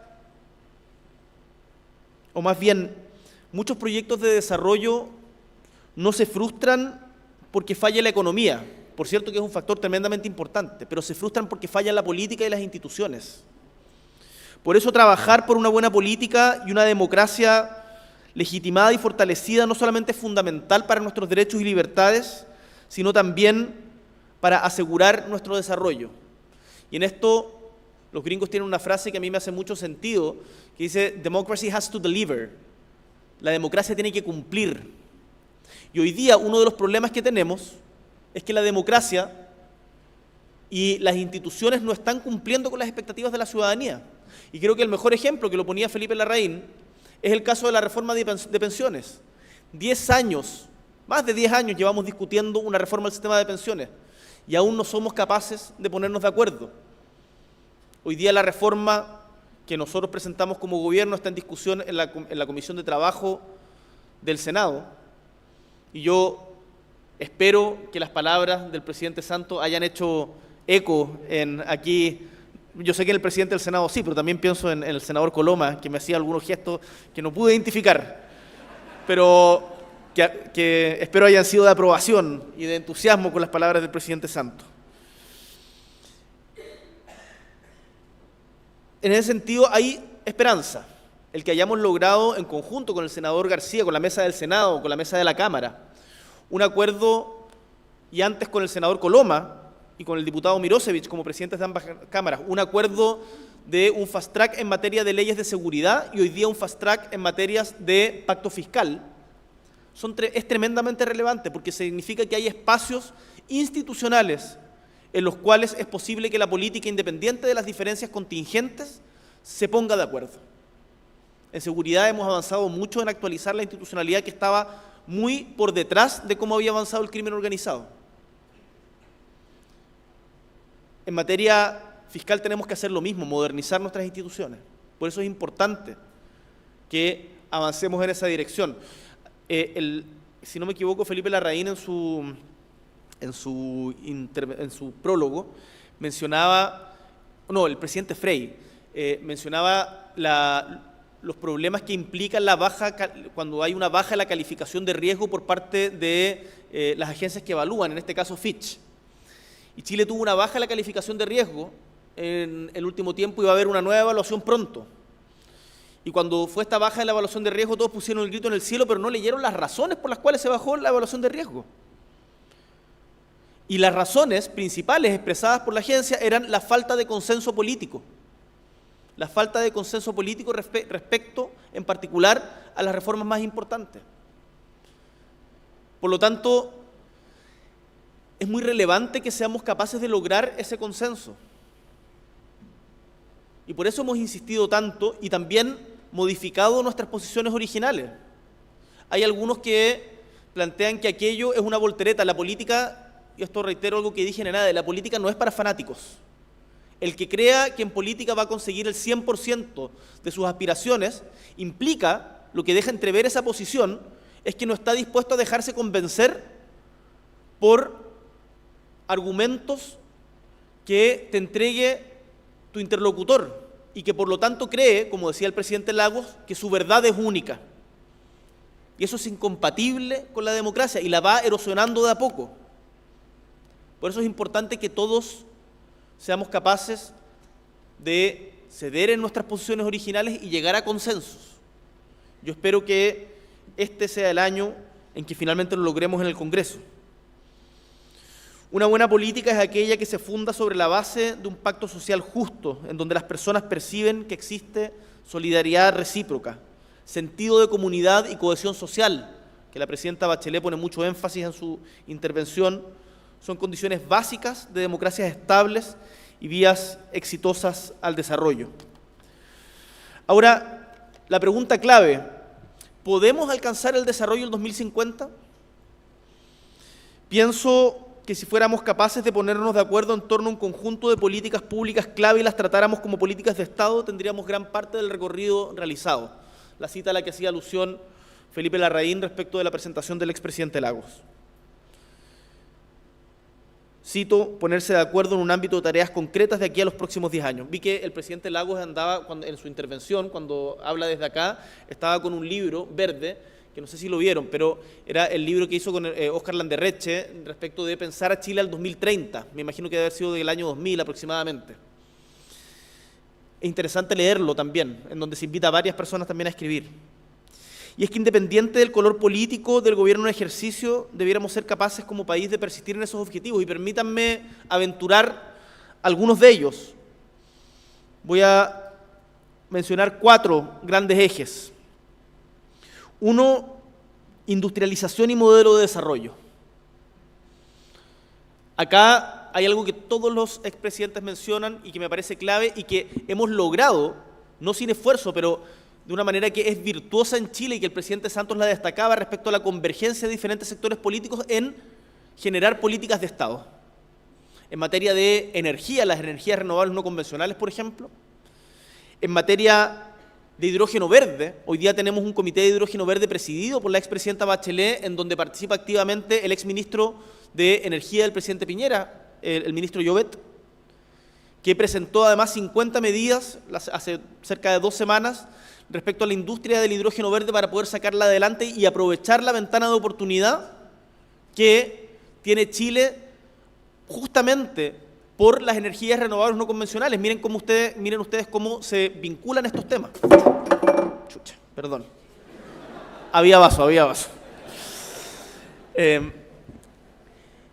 o más bien, muchos proyectos de desarrollo no se frustran porque falla la economía, por cierto que es un factor tremendamente importante, pero se frustran porque falla la política y las instituciones. Por eso trabajar por una buena política y una democracia legitimada y fortalecida no solamente es fundamental para nuestros derechos y libertades, sino también para asegurar nuestro desarrollo. Y en esto los gringos tienen una frase que a mí me hace mucho sentido, que dice, democracy has to deliver. La democracia tiene que cumplir. Y hoy día uno de los problemas que tenemos es que la democracia y las instituciones no están cumpliendo con las expectativas de la ciudadanía. Y creo que el mejor ejemplo, que lo ponía Felipe Larraín, es el caso de la reforma de pensiones. 10 años, más de 10 años llevamos discutiendo una reforma del sistema de pensiones y aún no somos capaces de ponernos de acuerdo. Hoy día la reforma que nosotros presentamos como gobierno está en discusión en la Comisión de Trabajo del Senado y yo espero que las palabras del presidente Santos hayan hecho eco aquí. Yo sé que el presidente del Senado sí, pero también pienso en el senador Coloma, que me hacía algunos gestos que no pude identificar, pero que espero hayan sido de aprobación y de entusiasmo con las palabras del presidente Santos. En ese sentido hay esperanza. El que hayamos logrado en conjunto con el senador García, con la mesa del Senado, con la mesa de la Cámara, un acuerdo, y antes con el senador Coloma y con el diputado Mirosevich como presidentes de ambas cámaras, un acuerdo de un fast track en materia de leyes de seguridad y hoy día un fast track en materias de pacto fiscal, es tremendamente relevante porque significa que hay espacios institucionales en los cuales es posible que la política, independiente de las diferencias contingentes, se ponga de acuerdo. En seguridad hemos avanzado mucho en actualizar la institucionalidad que estaba muy por detrás de cómo había avanzado el crimen organizado. En materia fiscal tenemos que hacer lo mismo, modernizar nuestras instituciones. Por eso es importante que avancemos en esa dirección. Si no me equivoco, Felipe Larraín en su prólogo mencionaba, no, el presidente Frey mencionaba los problemas que implican cuando hay una baja en la calificación de riesgo por parte de las agencias que evalúan, en este caso Fitch. Y Chile tuvo una baja en la calificación de riesgo en el último tiempo y va a haber una nueva evaluación pronto. Y cuando fue esta baja en la evaluación de riesgo, todos pusieron el grito en el cielo, pero no leyeron las razones por las cuales se bajó la evaluación de riesgo. Y las razones principales expresadas por la agencia eran la falta de consenso político. La falta de consenso político respecto, en particular, a las reformas más importantes. Por lo tanto, es muy relevante que seamos capaces de lograr ese consenso. Y por eso hemos insistido tanto y también modificado nuestras posiciones originales. Hay algunos que plantean que aquello es una voltereta. La política, y esto reitero algo que dije en ENADE, la política no es para fanáticos. El que crea que en política va a conseguir el 100% de sus aspiraciones implica, lo que deja entrever esa posición, es que no está dispuesto a dejarse convencer por argumentos que te entregue tu interlocutor y que por lo tanto cree, como decía el presidente Lagos, que su verdad es única. Y eso es incompatible con la democracia y la va erosionando de a poco. Por eso es importante que todos seamos capaces de ceder en nuestras posiciones originales y llegar a consensos. Yo espero que este sea el año en que finalmente lo logremos en el Congreso. Una buena política es aquella que se funda sobre la base de un pacto social justo, en donde las personas perciben que existe solidaridad recíproca, sentido de comunidad y cohesión social, que la presidenta Bachelet pone mucho énfasis en su intervención. Son condiciones básicas de democracias estables y vías exitosas al desarrollo. Ahora, la pregunta clave: ¿podemos alcanzar el desarrollo en 2050? Pienso que si fuéramos capaces de ponernos de acuerdo en torno a un conjunto de políticas públicas clave y las tratáramos como políticas de Estado, tendríamos gran parte del recorrido realizado. La cita a la que hacía alusión Felipe Larraín respecto de la presentación del expresidente Lagos. Cito: ponerse de acuerdo en un ámbito de tareas concretas de aquí a los próximos 10 años. Vi que el presidente Lagos andaba, en su intervención, cuando habla desde acá, estaba con un libro verde, que no sé si lo vieron, pero era el libro que hizo con Óscar Landerreche respecto de pensar a Chile al 2030. Me imagino que debe haber sido del año 2000 aproximadamente. Es interesante leerlo también, en donde se invita a varias personas también a escribir. Y es que independiente del color político del gobierno en ejercicio, debiéramos ser capaces como país de persistir en esos objetivos. Y permítanme aventurar algunos de ellos. Voy a mencionar 4 grandes ejes. 1, industrialización y modelo de desarrollo. Acá hay algo que todos los expresidentes mencionan y que me parece clave y que hemos logrado, no sin esfuerzo, pero de una manera que es virtuosa en Chile y que el presidente Santos la destacaba respecto a la convergencia de diferentes sectores políticos en generar políticas de Estado. En materia de energía, las energías renovables no convencionales, por ejemplo. En materia de hidrógeno verde, hoy día tenemos un comité de hidrógeno verde presidido por la expresidenta Bachelet, en donde participa activamente el exministro de Energía del presidente Piñera, el ministro Llobet, que presentó además 50 medidas hace cerca de 2 semanas respecto a la industria del hidrógeno verde para poder sacarla adelante y aprovechar la ventana de oportunidad que tiene Chile justamente por las energías renovables no convencionales. Miren ustedes cómo se vinculan estos temas. Chucha, perdón. Había vaso.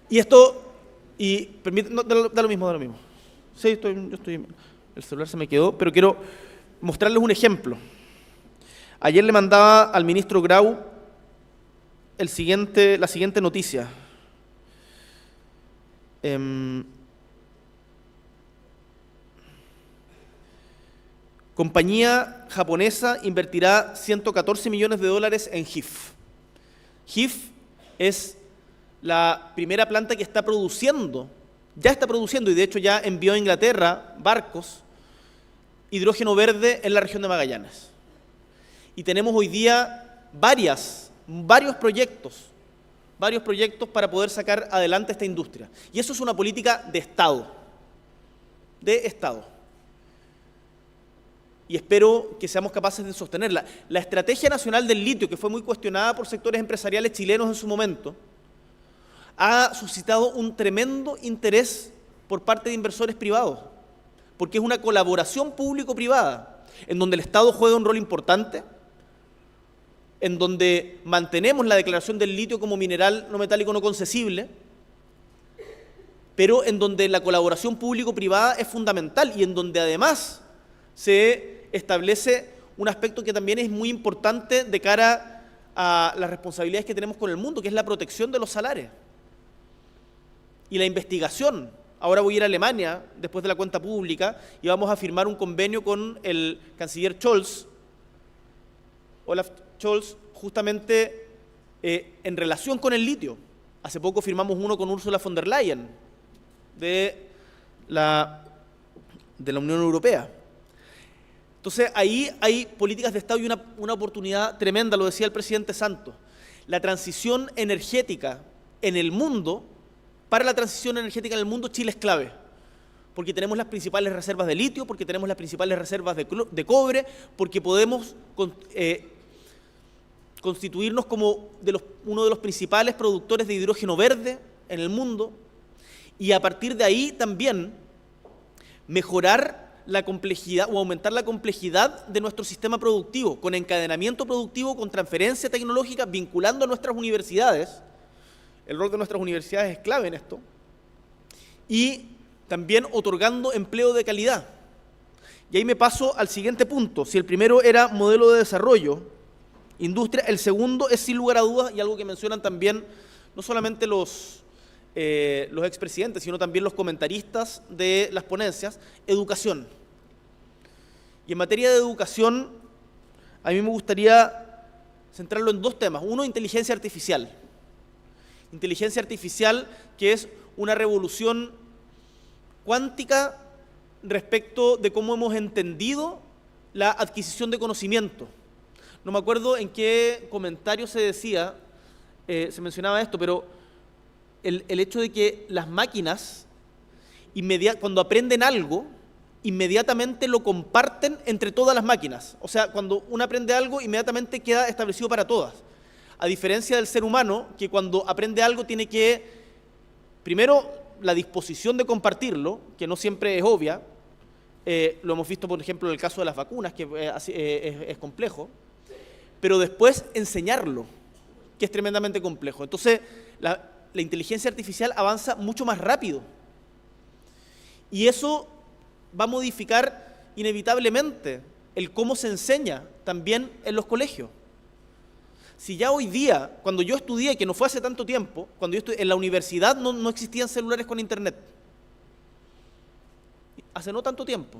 Y esto, da lo mismo. Sí, el celular se me quedó, pero quiero mostrarles un ejemplo. Ayer le mandaba al ministro Grau la siguiente noticia. Compañía japonesa invertirá $114 millones en HIF. HIF es la primera planta que ya está produciendo y de hecho ya envió a Inglaterra barcos hidrógeno verde en la región de Magallanes. Y tenemos hoy día varios proyectos para poder sacar adelante esta industria. Y eso es una política de Estado. Y espero que seamos capaces de sostenerla. La Estrategia Nacional del Litio, que fue muy cuestionada por sectores empresariales chilenos en su momento, ha suscitado un tremendo interés por parte de inversores privados, porque es una colaboración público-privada, en donde el Estado juega un rol importante, en donde mantenemos la declaración del litio como mineral no metálico no concesible, pero en donde la colaboración público-privada es fundamental y en donde además se establece un aspecto que también es muy importante de cara a las responsabilidades que tenemos con el mundo, que es la protección de los salares y la investigación. Ahora voy a ir a Alemania después de la cuenta pública y vamos a firmar un convenio con el canciller Scholz, Olaf Scholz, justamente en relación con el litio. Hace poco firmamos uno con Ursula von der Leyen de la Unión Europea. Entonces ahí hay políticas de Estado y una oportunidad tremenda, lo decía el presidente Santos. La transición energética en el mundo, para la transición energética en el mundo, Chile es clave, porque tenemos las principales reservas de litio, porque tenemos las principales reservas de cobre, porque podemos constituirnos como uno de los principales productores de hidrógeno verde en el mundo, y a partir de ahí también mejorar la complejidad o aumentar la complejidad de nuestro sistema productivo, con encadenamiento productivo, con transferencia tecnológica, vinculando a nuestras universidades. El rol de nuestras universidades es clave en esto. Y también otorgando empleo de calidad. Y ahí me paso al siguiente punto. Si el primero era modelo de desarrollo, industria, el segundo es sin lugar a dudas, y algo que mencionan también no solamente los expresidentes, sino también los comentaristas de las ponencias, educación. Y en materia de educación, a mí me gustaría centrarlo en dos temas. Uno, inteligencia artificial. Inteligencia artificial, que es una revolución cuántica respecto de cómo hemos entendido la adquisición de conocimiento. No me acuerdo en qué comentario se decía, se mencionaba esto, pero el hecho de que las máquinas, cuando aprenden algo, inmediatamente lo comparten entre todas las máquinas. O sea, cuando una aprende algo, inmediatamente queda establecido para todas. A diferencia del ser humano, que cuando aprende algo tiene que, primero, la disposición de compartirlo, que no siempre es obvia. Lo hemos visto, por ejemplo, en el caso de las vacunas, que es complejo. Pero después enseñarlo, que es tremendamente complejo. Entonces, la inteligencia artificial avanza mucho más rápido. Y eso va a modificar inevitablemente el cómo se enseña también en los colegios. Si ya hoy día, cuando yo estudié, que no fue hace tanto tiempo, cuando yo estudié, en la universidad no existían celulares con internet. Hace no tanto tiempo.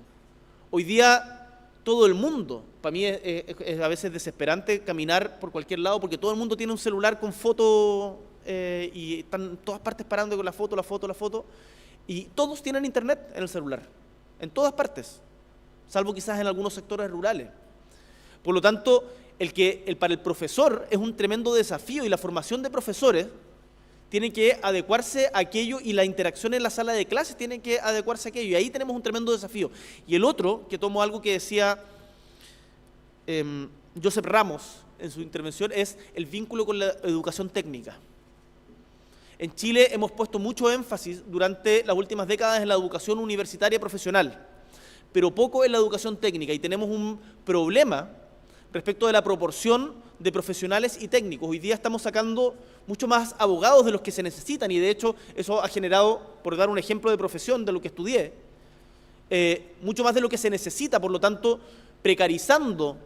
Hoy día todo el mundo, para mí es a veces desesperante caminar por cualquier lado porque todo el mundo tiene un celular con foto y están en todas partes parando con la foto, y todos tienen internet en el celular, en todas partes, salvo quizás en algunos sectores rurales. Por lo tanto, para el profesor es un tremendo desafío y la formación de profesores tiene que adecuarse a aquello y la interacción en la sala de clases tiene que adecuarse a aquello. Y ahí tenemos un tremendo desafío. Y el otro, que tomo algo que decía Josep Ramos en su intervención, es el vínculo con la educación técnica. En Chile hemos puesto mucho énfasis durante las últimas décadas en la educación universitaria profesional, pero poco en la educación técnica. Y tenemos un problema respecto de la proporción de profesionales y técnicos. Hoy día estamos sacando mucho más abogados de los que se necesitan y de hecho eso ha generado, por dar un ejemplo de profesión de lo que estudié, mucho más de lo que se necesita, por lo tanto precarizando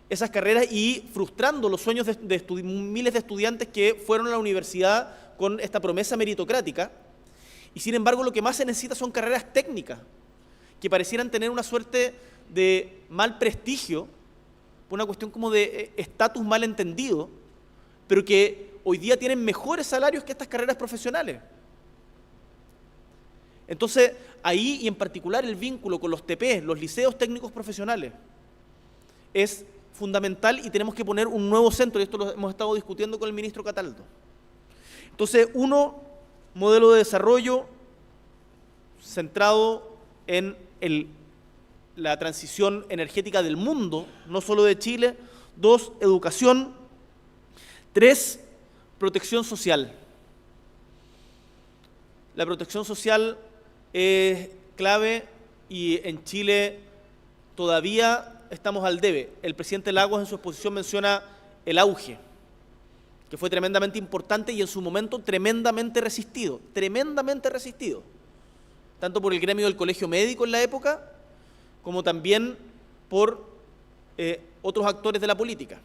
esas carreras y frustrando los sueños de miles de estudiantes que fueron a la universidad con esta promesa meritocrática. Y sin embargo lo que más se necesita son carreras técnicas que parecieran tener una suerte de mal prestigio, una cuestión como de estatus mal entendido, pero que hoy día tienen mejores salarios que estas carreras profesionales. Entonces, ahí y en particular el vínculo con los TP, los liceos técnicos profesionales, es fundamental y tenemos que poner un nuevo centro, y esto lo hemos estado discutiendo con el ministro Cataldo. Entonces, modelo de desarrollo centrado en la transición energética del mundo, no solo de Chile. 2, educación. 3, protección social. La protección social es clave y en Chile todavía estamos al debe. El presidente Lagos en su exposición menciona el auge, que fue tremendamente importante y en su momento tremendamente resistido, tanto por el gremio del colegio médico en la época, como también por otros actores de la política.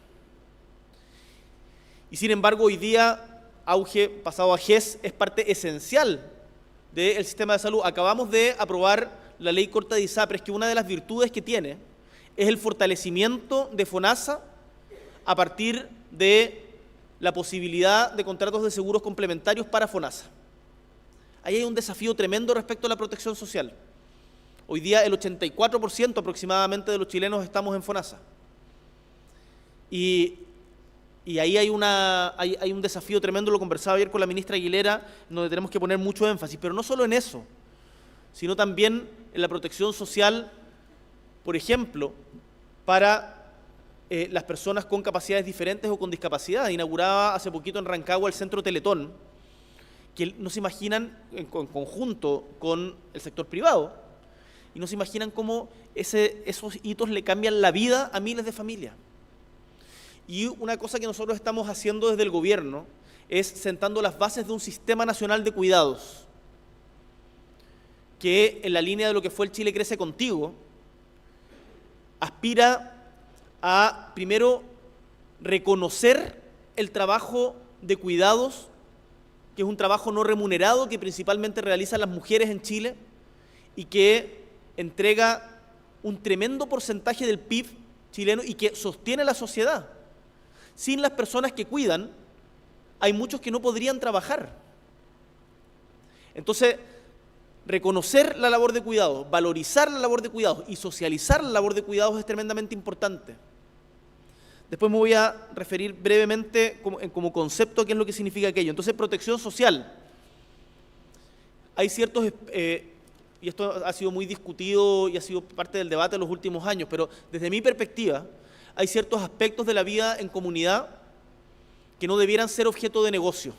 Y sin embargo, hoy día, auge pasado a GES es parte esencial del sistema de salud. Acabamos de aprobar la ley corta de ISAPRES, que una de las virtudes que tiene es el fortalecimiento de FONASA a partir de la posibilidad de contratos de seguros complementarios para FONASA. Ahí hay un desafío tremendo respecto a la protección social. Hoy día el 84% aproximadamente de los chilenos estamos en FONASA. Y ahí hay un desafío tremendo, lo conversaba ayer con la ministra Aguilera, donde tenemos que poner mucho énfasis, pero no solo en eso, sino también en la protección social, por ejemplo, para las personas con capacidades diferentes o con discapacidad. Inauguraba hace poquito en Rancagua el Centro Teletón, que no se imaginan, en conjunto con el sector privado, y no se imaginan cómo esos hitos le cambian la vida a miles de familias. Y una cosa que nosotros estamos haciendo desde el gobierno es sentando las bases de un sistema nacional de cuidados, que en la línea de lo que fue el Chile Crece Contigo, aspira a, primero, reconocer el trabajo de cuidados, que es un trabajo no remunerado que principalmente realizan las mujeres en Chile y que entrega un tremendo porcentaje del PIB chileno y que sostiene la sociedad. Sin las personas que cuidan, hay muchos que no podrían trabajar. Entonces, reconocer la labor de cuidados, valorizar la labor de cuidados y socializar la labor de cuidados es tremendamente importante. Después me voy a referir brevemente como concepto a qué es lo que significa aquello. Entonces, protección social. Hay ciertos, y esto ha sido muy discutido y ha sido parte del debate en los últimos años, pero desde mi perspectiva, hay ciertos aspectos de la vida en comunidad que no debieran ser objeto de negocio,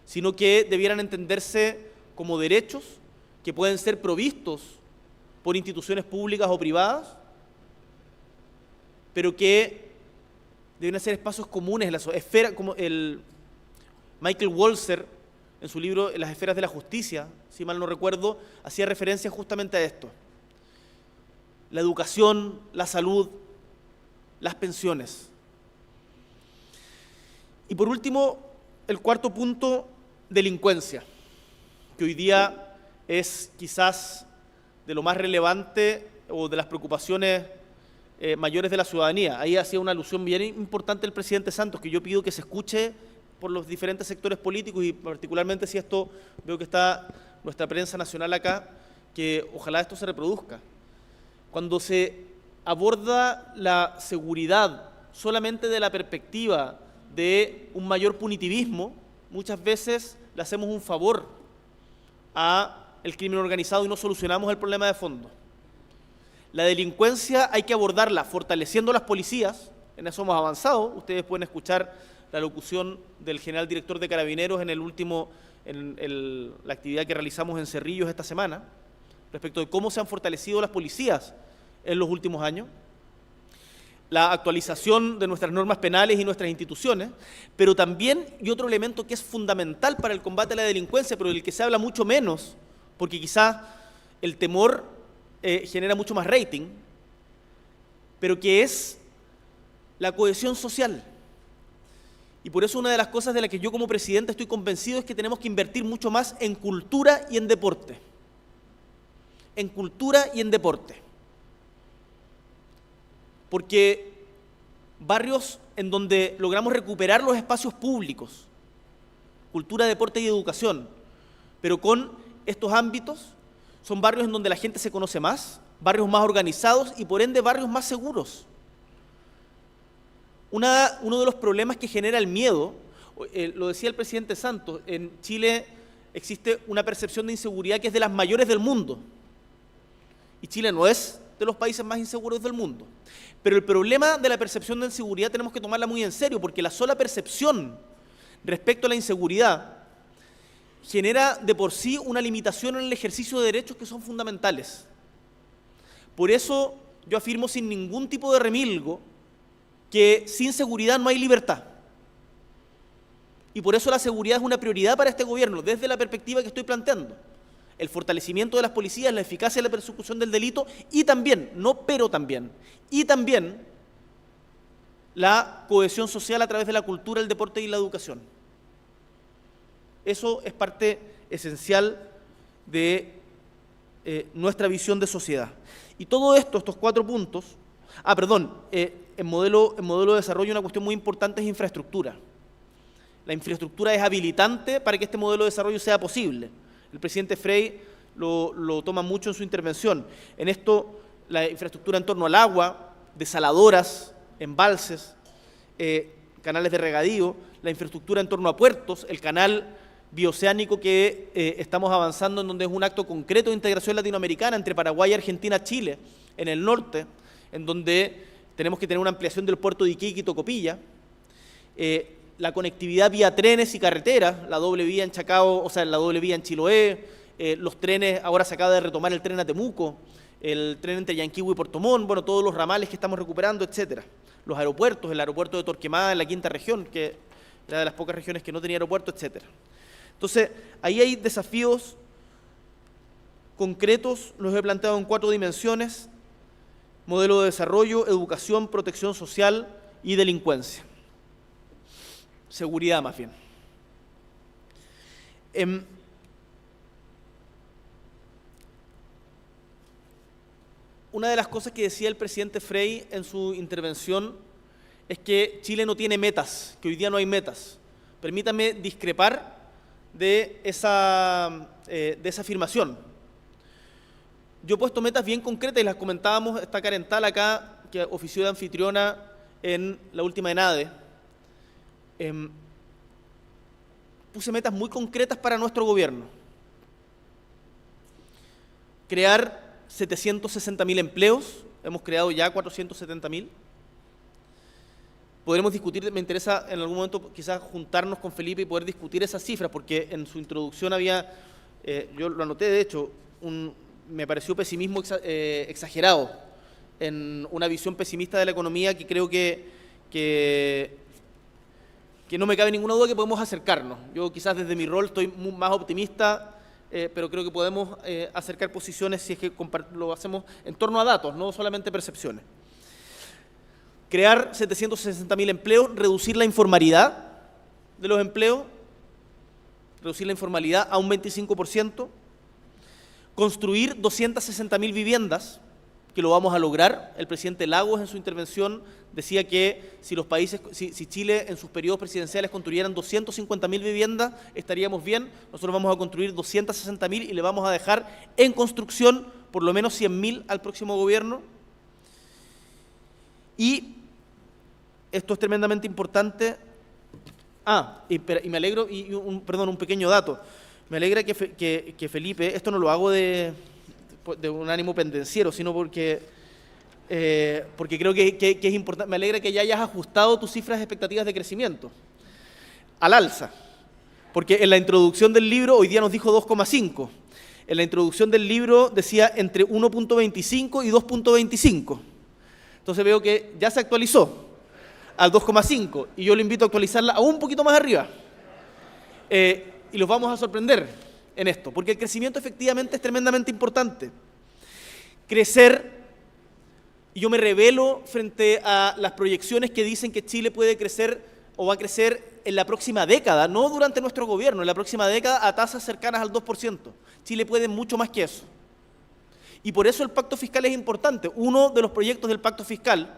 sino que debieran entenderse como derechos que pueden ser provistos por instituciones públicas o privadas, pero que deben ser espacios comunes en la esfera, como el Michael Walzer, en su libro Las esferas de la justicia, si mal no recuerdo, hacía referencia justamente a esto. La educación, la salud, las pensiones. Y por último, el cuarto punto, delincuencia, que hoy día es quizás de lo más relevante o de las preocupaciones mayores de la ciudadanía. Ahí hacía una alusión bien importante el presidente Santos, que yo pido que se escuche por los diferentes sectores políticos y particularmente si esto, veo que está nuestra prensa nacional acá, que ojalá esto se reproduzca. Cuando se aborda la seguridad solamente de la perspectiva de un mayor punitivismo, muchas veces le hacemos un favor al crimen organizado y no solucionamos el problema de fondo. La delincuencia hay que abordarla fortaleciendo las policías, en eso hemos avanzado. Ustedes pueden escuchar la locución del general director de Carabineros en la actividad que realizamos en Cerrillos esta semana, respecto de cómo se han fortalecido las policías en los últimos años, la actualización de nuestras normas penales y nuestras instituciones, pero también, y otro elemento que es fundamental para el combate a la delincuencia, pero del que se habla mucho menos, porque quizás el temor genera mucho más rating, pero que es la cohesión social. Y por eso una de las cosas de las que yo como presidente estoy convencido es que tenemos que invertir mucho más en cultura y en deporte. En cultura y en deporte. Porque barrios en donde logramos recuperar los espacios públicos, cultura, deporte y educación, pero con estos ámbitos son barrios en donde la gente se conoce más, barrios más organizados y por ende barrios más seguros. Uno de los problemas que genera el miedo, lo decía el presidente Santos, en Chile existe una percepción de inseguridad que es de las mayores del mundo. Y Chile no es de los países más inseguros del mundo. Pero el problema de la percepción de inseguridad tenemos que tomarla muy en serio, porque la sola percepción respecto a la inseguridad genera de por sí una limitación en el ejercicio de derechos que son fundamentales. Por eso yo afirmo sin ningún tipo de remilgo que sin seguridad no hay libertad. Y por eso la seguridad es una prioridad para este gobierno, desde la perspectiva que estoy planteando. El fortalecimiento de las policías, la eficacia de la persecución del delito y también, y también la cohesión social a través de la cultura, el deporte y la educación. Eso es parte esencial de nuestra visión de sociedad. Y todo esto, estos 4 puntos, en modelo de desarrollo una cuestión muy importante es infraestructura. La infraestructura es habilitante para que este modelo de desarrollo sea posible. El presidente Frey lo toma mucho en su intervención. En esto, la infraestructura en torno al agua, desaladoras, embalses, canales de regadío, la infraestructura en torno a puertos, el canal bioceánico que estamos avanzando en donde es un acto concreto de integración latinoamericana entre Paraguay, Argentina, Chile, en el norte, en donde tenemos que tener una ampliación del puerto de Iquique y Tocopilla, la conectividad vía trenes y carreteras, la doble vía en Chacao, o sea, la doble vía en Chiloé, los trenes, ahora se acaba de retomar el tren a Temuco, el tren entre Yanquihue y Puerto Montt, bueno, todos los ramales que estamos recuperando, etcétera. Los aeropuertos, el aeropuerto de Torquemada en la 5ª región, que era de las pocas regiones que no tenía aeropuerto, etcétera. Entonces, ahí hay desafíos concretos, los he planteado en 4 dimensiones: modelo de desarrollo, educación, protección social y delincuencia. Seguridad, más bien. Una de las cosas que decía el presidente Frey en su intervención es que Chile no tiene metas, que hoy día no hay metas. Permítame discrepar de esa afirmación. Yo he puesto metas bien concretas y las comentábamos, está Karen Tal acá, que ofició de anfitriona en la última ENADE. Puse metas muy concretas para nuestro gobierno. Crear 760.000 empleos, hemos creado ya 470.000. Podremos discutir, me interesa en algún momento quizás juntarnos con Felipe y poder discutir esas cifras, porque en su introducción había, yo lo anoté de hecho, me pareció pesimismo exagerado, en una visión pesimista de la economía que creo que no me cabe ninguna duda que podemos acercarnos. Yo quizás desde mi rol estoy más optimista, pero creo que podemos acercar posiciones si es que lo hacemos en torno a datos, no solamente percepciones. Crear 760.000 empleos, reducir la informalidad de los empleos, reducir la informalidad a un 25%, construir 260.000 viviendas, que lo vamos a lograr. El presidente Lagos en su intervención decía que si Chile en sus periodos presidenciales construyeran 250.000 viviendas, estaríamos bien. Nosotros vamos a construir 260.000 y le vamos a dejar en construcción por lo menos 100.000 al próximo gobierno. Y esto es tremendamente importante. Y me alegro, un pequeño dato. Me alegra que Felipe, esto no lo hago de un ánimo pendenciero, sino porque creo que es importante. Me alegra que ya hayas ajustado tus cifras de expectativas de crecimiento al alza, porque en la introducción del libro hoy día nos dijo 2,5. En la introducción del libro decía entre 1.25 y 2.25. Entonces veo que ya se actualizó al 2,5 y yo le invito a actualizarla a un poquito más arriba. Y los vamos a sorprender en esto, porque el crecimiento efectivamente es tremendamente importante. Crecer, y yo me revelo frente a las proyecciones que dicen que Chile puede crecer o va a crecer en la próxima década, no durante nuestro gobierno, en la próxima década a tasas cercanas al 2%. Chile puede mucho más que eso. Y por eso el pacto fiscal es importante. Uno de los proyectos del pacto fiscal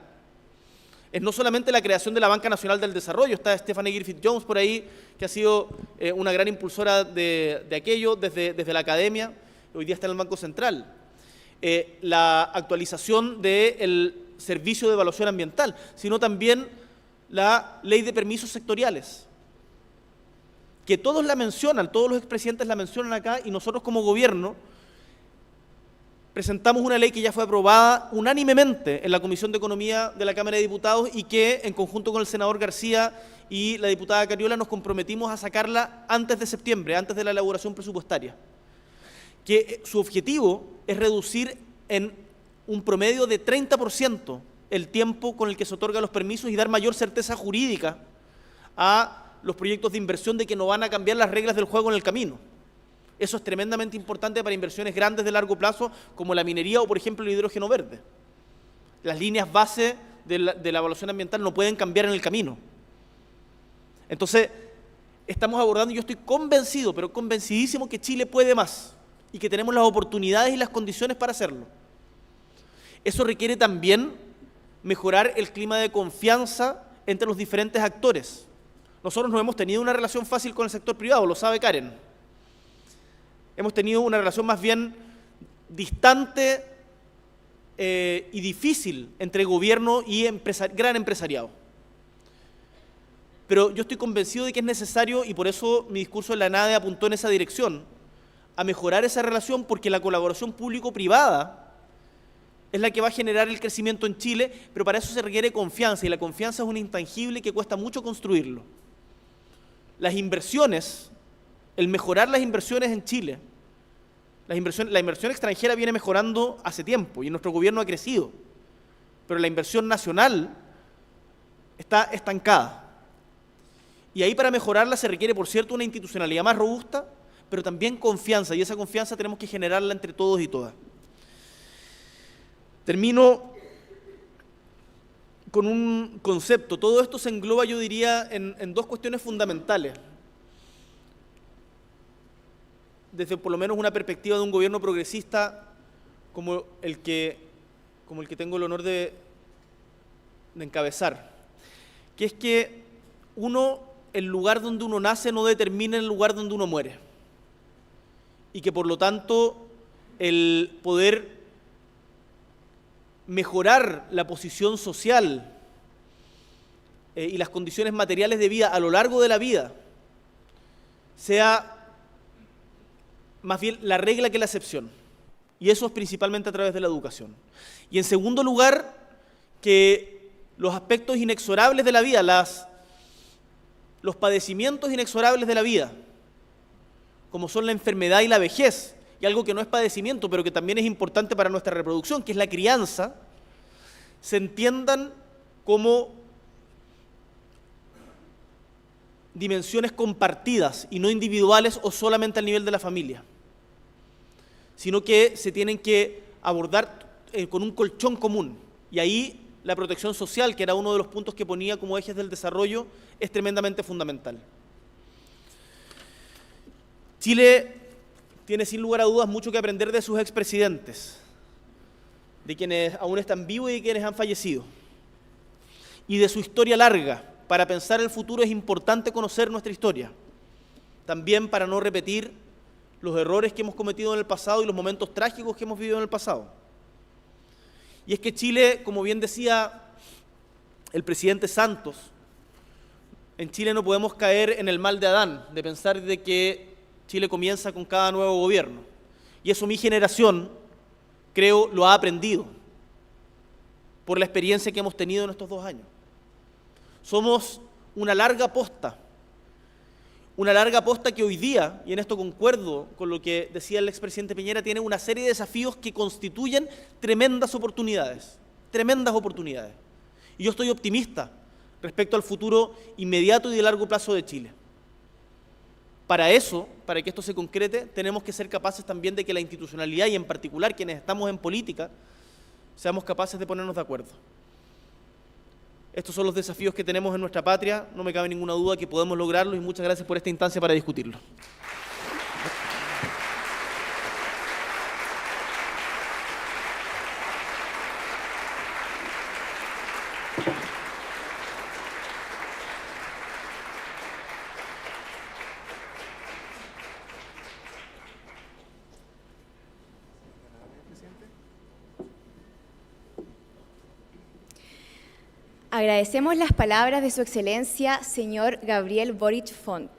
es no solamente la creación de la Banca Nacional del Desarrollo, está Stephanie Griffith Jones por ahí, que ha sido una gran impulsora de aquello desde la academia, hoy día está en el Banco Central. La actualización del Servicio de Evaluación Ambiental, sino también la Ley de Permisos Sectoriales, que todos la mencionan, todos los expresidentes la mencionan acá, y nosotros como gobierno presentamos una ley que ya fue aprobada unánimemente en la Comisión de Economía de la Cámara de Diputados y que, en conjunto con el senador García y la diputada Cariola, nos comprometimos a sacarla antes de septiembre, antes de la elaboración presupuestaria, que su objetivo es reducir en un promedio de 30% el tiempo con el que se otorgan los permisos y dar mayor certeza jurídica a los proyectos de inversión de que no van a cambiar las reglas del juego en el camino. Eso es tremendamente importante para inversiones grandes de largo plazo, como la minería o, por ejemplo, el hidrógeno verde. Las líneas base de la evaluación ambiental no pueden cambiar en el camino. Entonces, estamos abordando, y yo estoy convencido, pero convencidísimo, que Chile puede más y que tenemos las oportunidades y las condiciones para hacerlo. Eso requiere también mejorar el clima de confianza entre los diferentes actores. Nosotros no hemos tenido una relación fácil con el sector privado, lo sabe Karen. Hemos tenido una relación más bien distante y difícil entre gobierno y gran empresariado. Pero yo estoy convencido de que es necesario, y por eso mi discurso en la NADE apuntó en esa dirección, a mejorar esa relación, porque la colaboración público-privada es la que va a generar el crecimiento en Chile, pero para eso se requiere confianza, y la confianza es un intangible que cuesta mucho construirlo. Las inversiones, el mejorar las inversiones en Chile, la inversión extranjera viene mejorando hace tiempo y nuestro gobierno ha crecido, pero la inversión nacional está estancada. Y ahí, para mejorarla, se requiere, por cierto, una institucionalidad más robusta, pero también confianza, y esa confianza tenemos que generarla entre todos y todas. Termino con un concepto. Todo esto se engloba, yo diría, en dos cuestiones fundamentales, desde por lo menos una perspectiva de un gobierno progresista como el que tengo el honor de encabezar, que es que el lugar donde uno nace no determina el lugar donde uno muere, y que por lo tanto el poder mejorar la posición social y las condiciones materiales de vida a lo largo de la vida sea más bien la regla que la excepción, y eso es principalmente a través de la educación. Y en segundo lugar, que los aspectos inexorables de la vida, los padecimientos inexorables de la vida, como son la enfermedad y la vejez, y algo que no es padecimiento, pero que también es importante para nuestra reproducción, que es la crianza, se entiendan como dimensiones compartidas y no individuales o solamente al nivel de la familia, sino que se tienen que abordar con un colchón común. Y ahí la protección social, que era uno de los puntos que ponía como ejes del desarrollo, es tremendamente fundamental. Chile tiene sin lugar a dudas mucho que aprender de sus expresidentes, de quienes aún están vivos y de quienes han fallecido, y de su historia larga. Para pensar el futuro es importante conocer nuestra historia, también para no repetir los errores que hemos cometido en el pasado y los momentos trágicos que hemos vivido en el pasado. Y es que Chile, como bien decía el presidente Santos, en Chile no podemos caer en el mal de Adán, de pensar de que Chile comienza con cada nuevo gobierno. Y eso mi generación, creo, lo ha aprendido por la experiencia que hemos tenido en estos 2 años. Somos una larga posta que hoy día, y en esto concuerdo con lo que decía el expresidente Piñera, tiene una serie de desafíos que constituyen tremendas oportunidades. Y yo estoy optimista respecto al futuro inmediato y de largo plazo de Chile. Para eso, para que esto se concrete, tenemos que ser capaces también de que la institucionalidad, y en particular quienes estamos en política, seamos capaces de ponernos de acuerdo. Estos son los desafíos que tenemos en nuestra patria, no me cabe ninguna duda que podemos lograrlos, y muchas gracias por esta instancia para discutirlo. Agradecemos las palabras de Su Excelencia, señor Gabriel Boric Font.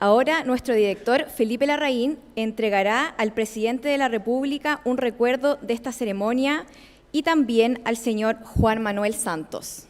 Ahora, nuestro director, Felipe Larraín, entregará al presidente de la República un recuerdo de esta ceremonia y también al señor Juan Manuel Santos.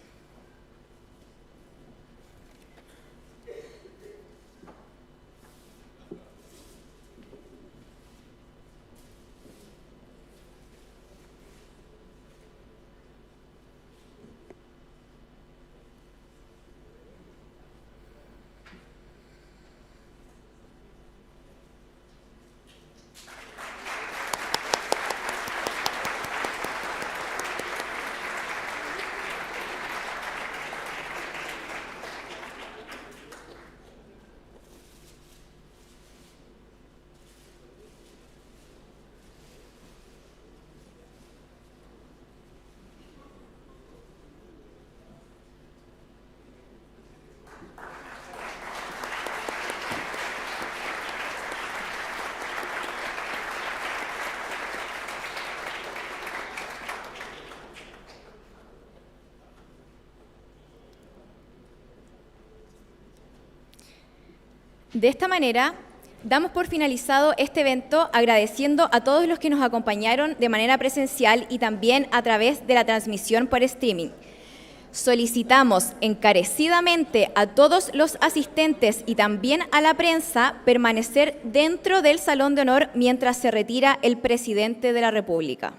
De esta manera, damos por finalizado este evento agradeciendo a todos los que nos acompañaron de manera presencial y también a través de la transmisión por streaming. Solicitamos encarecidamente a todos los asistentes y también a la prensa permanecer dentro del Salón de Honor mientras se retira el presidente de la República.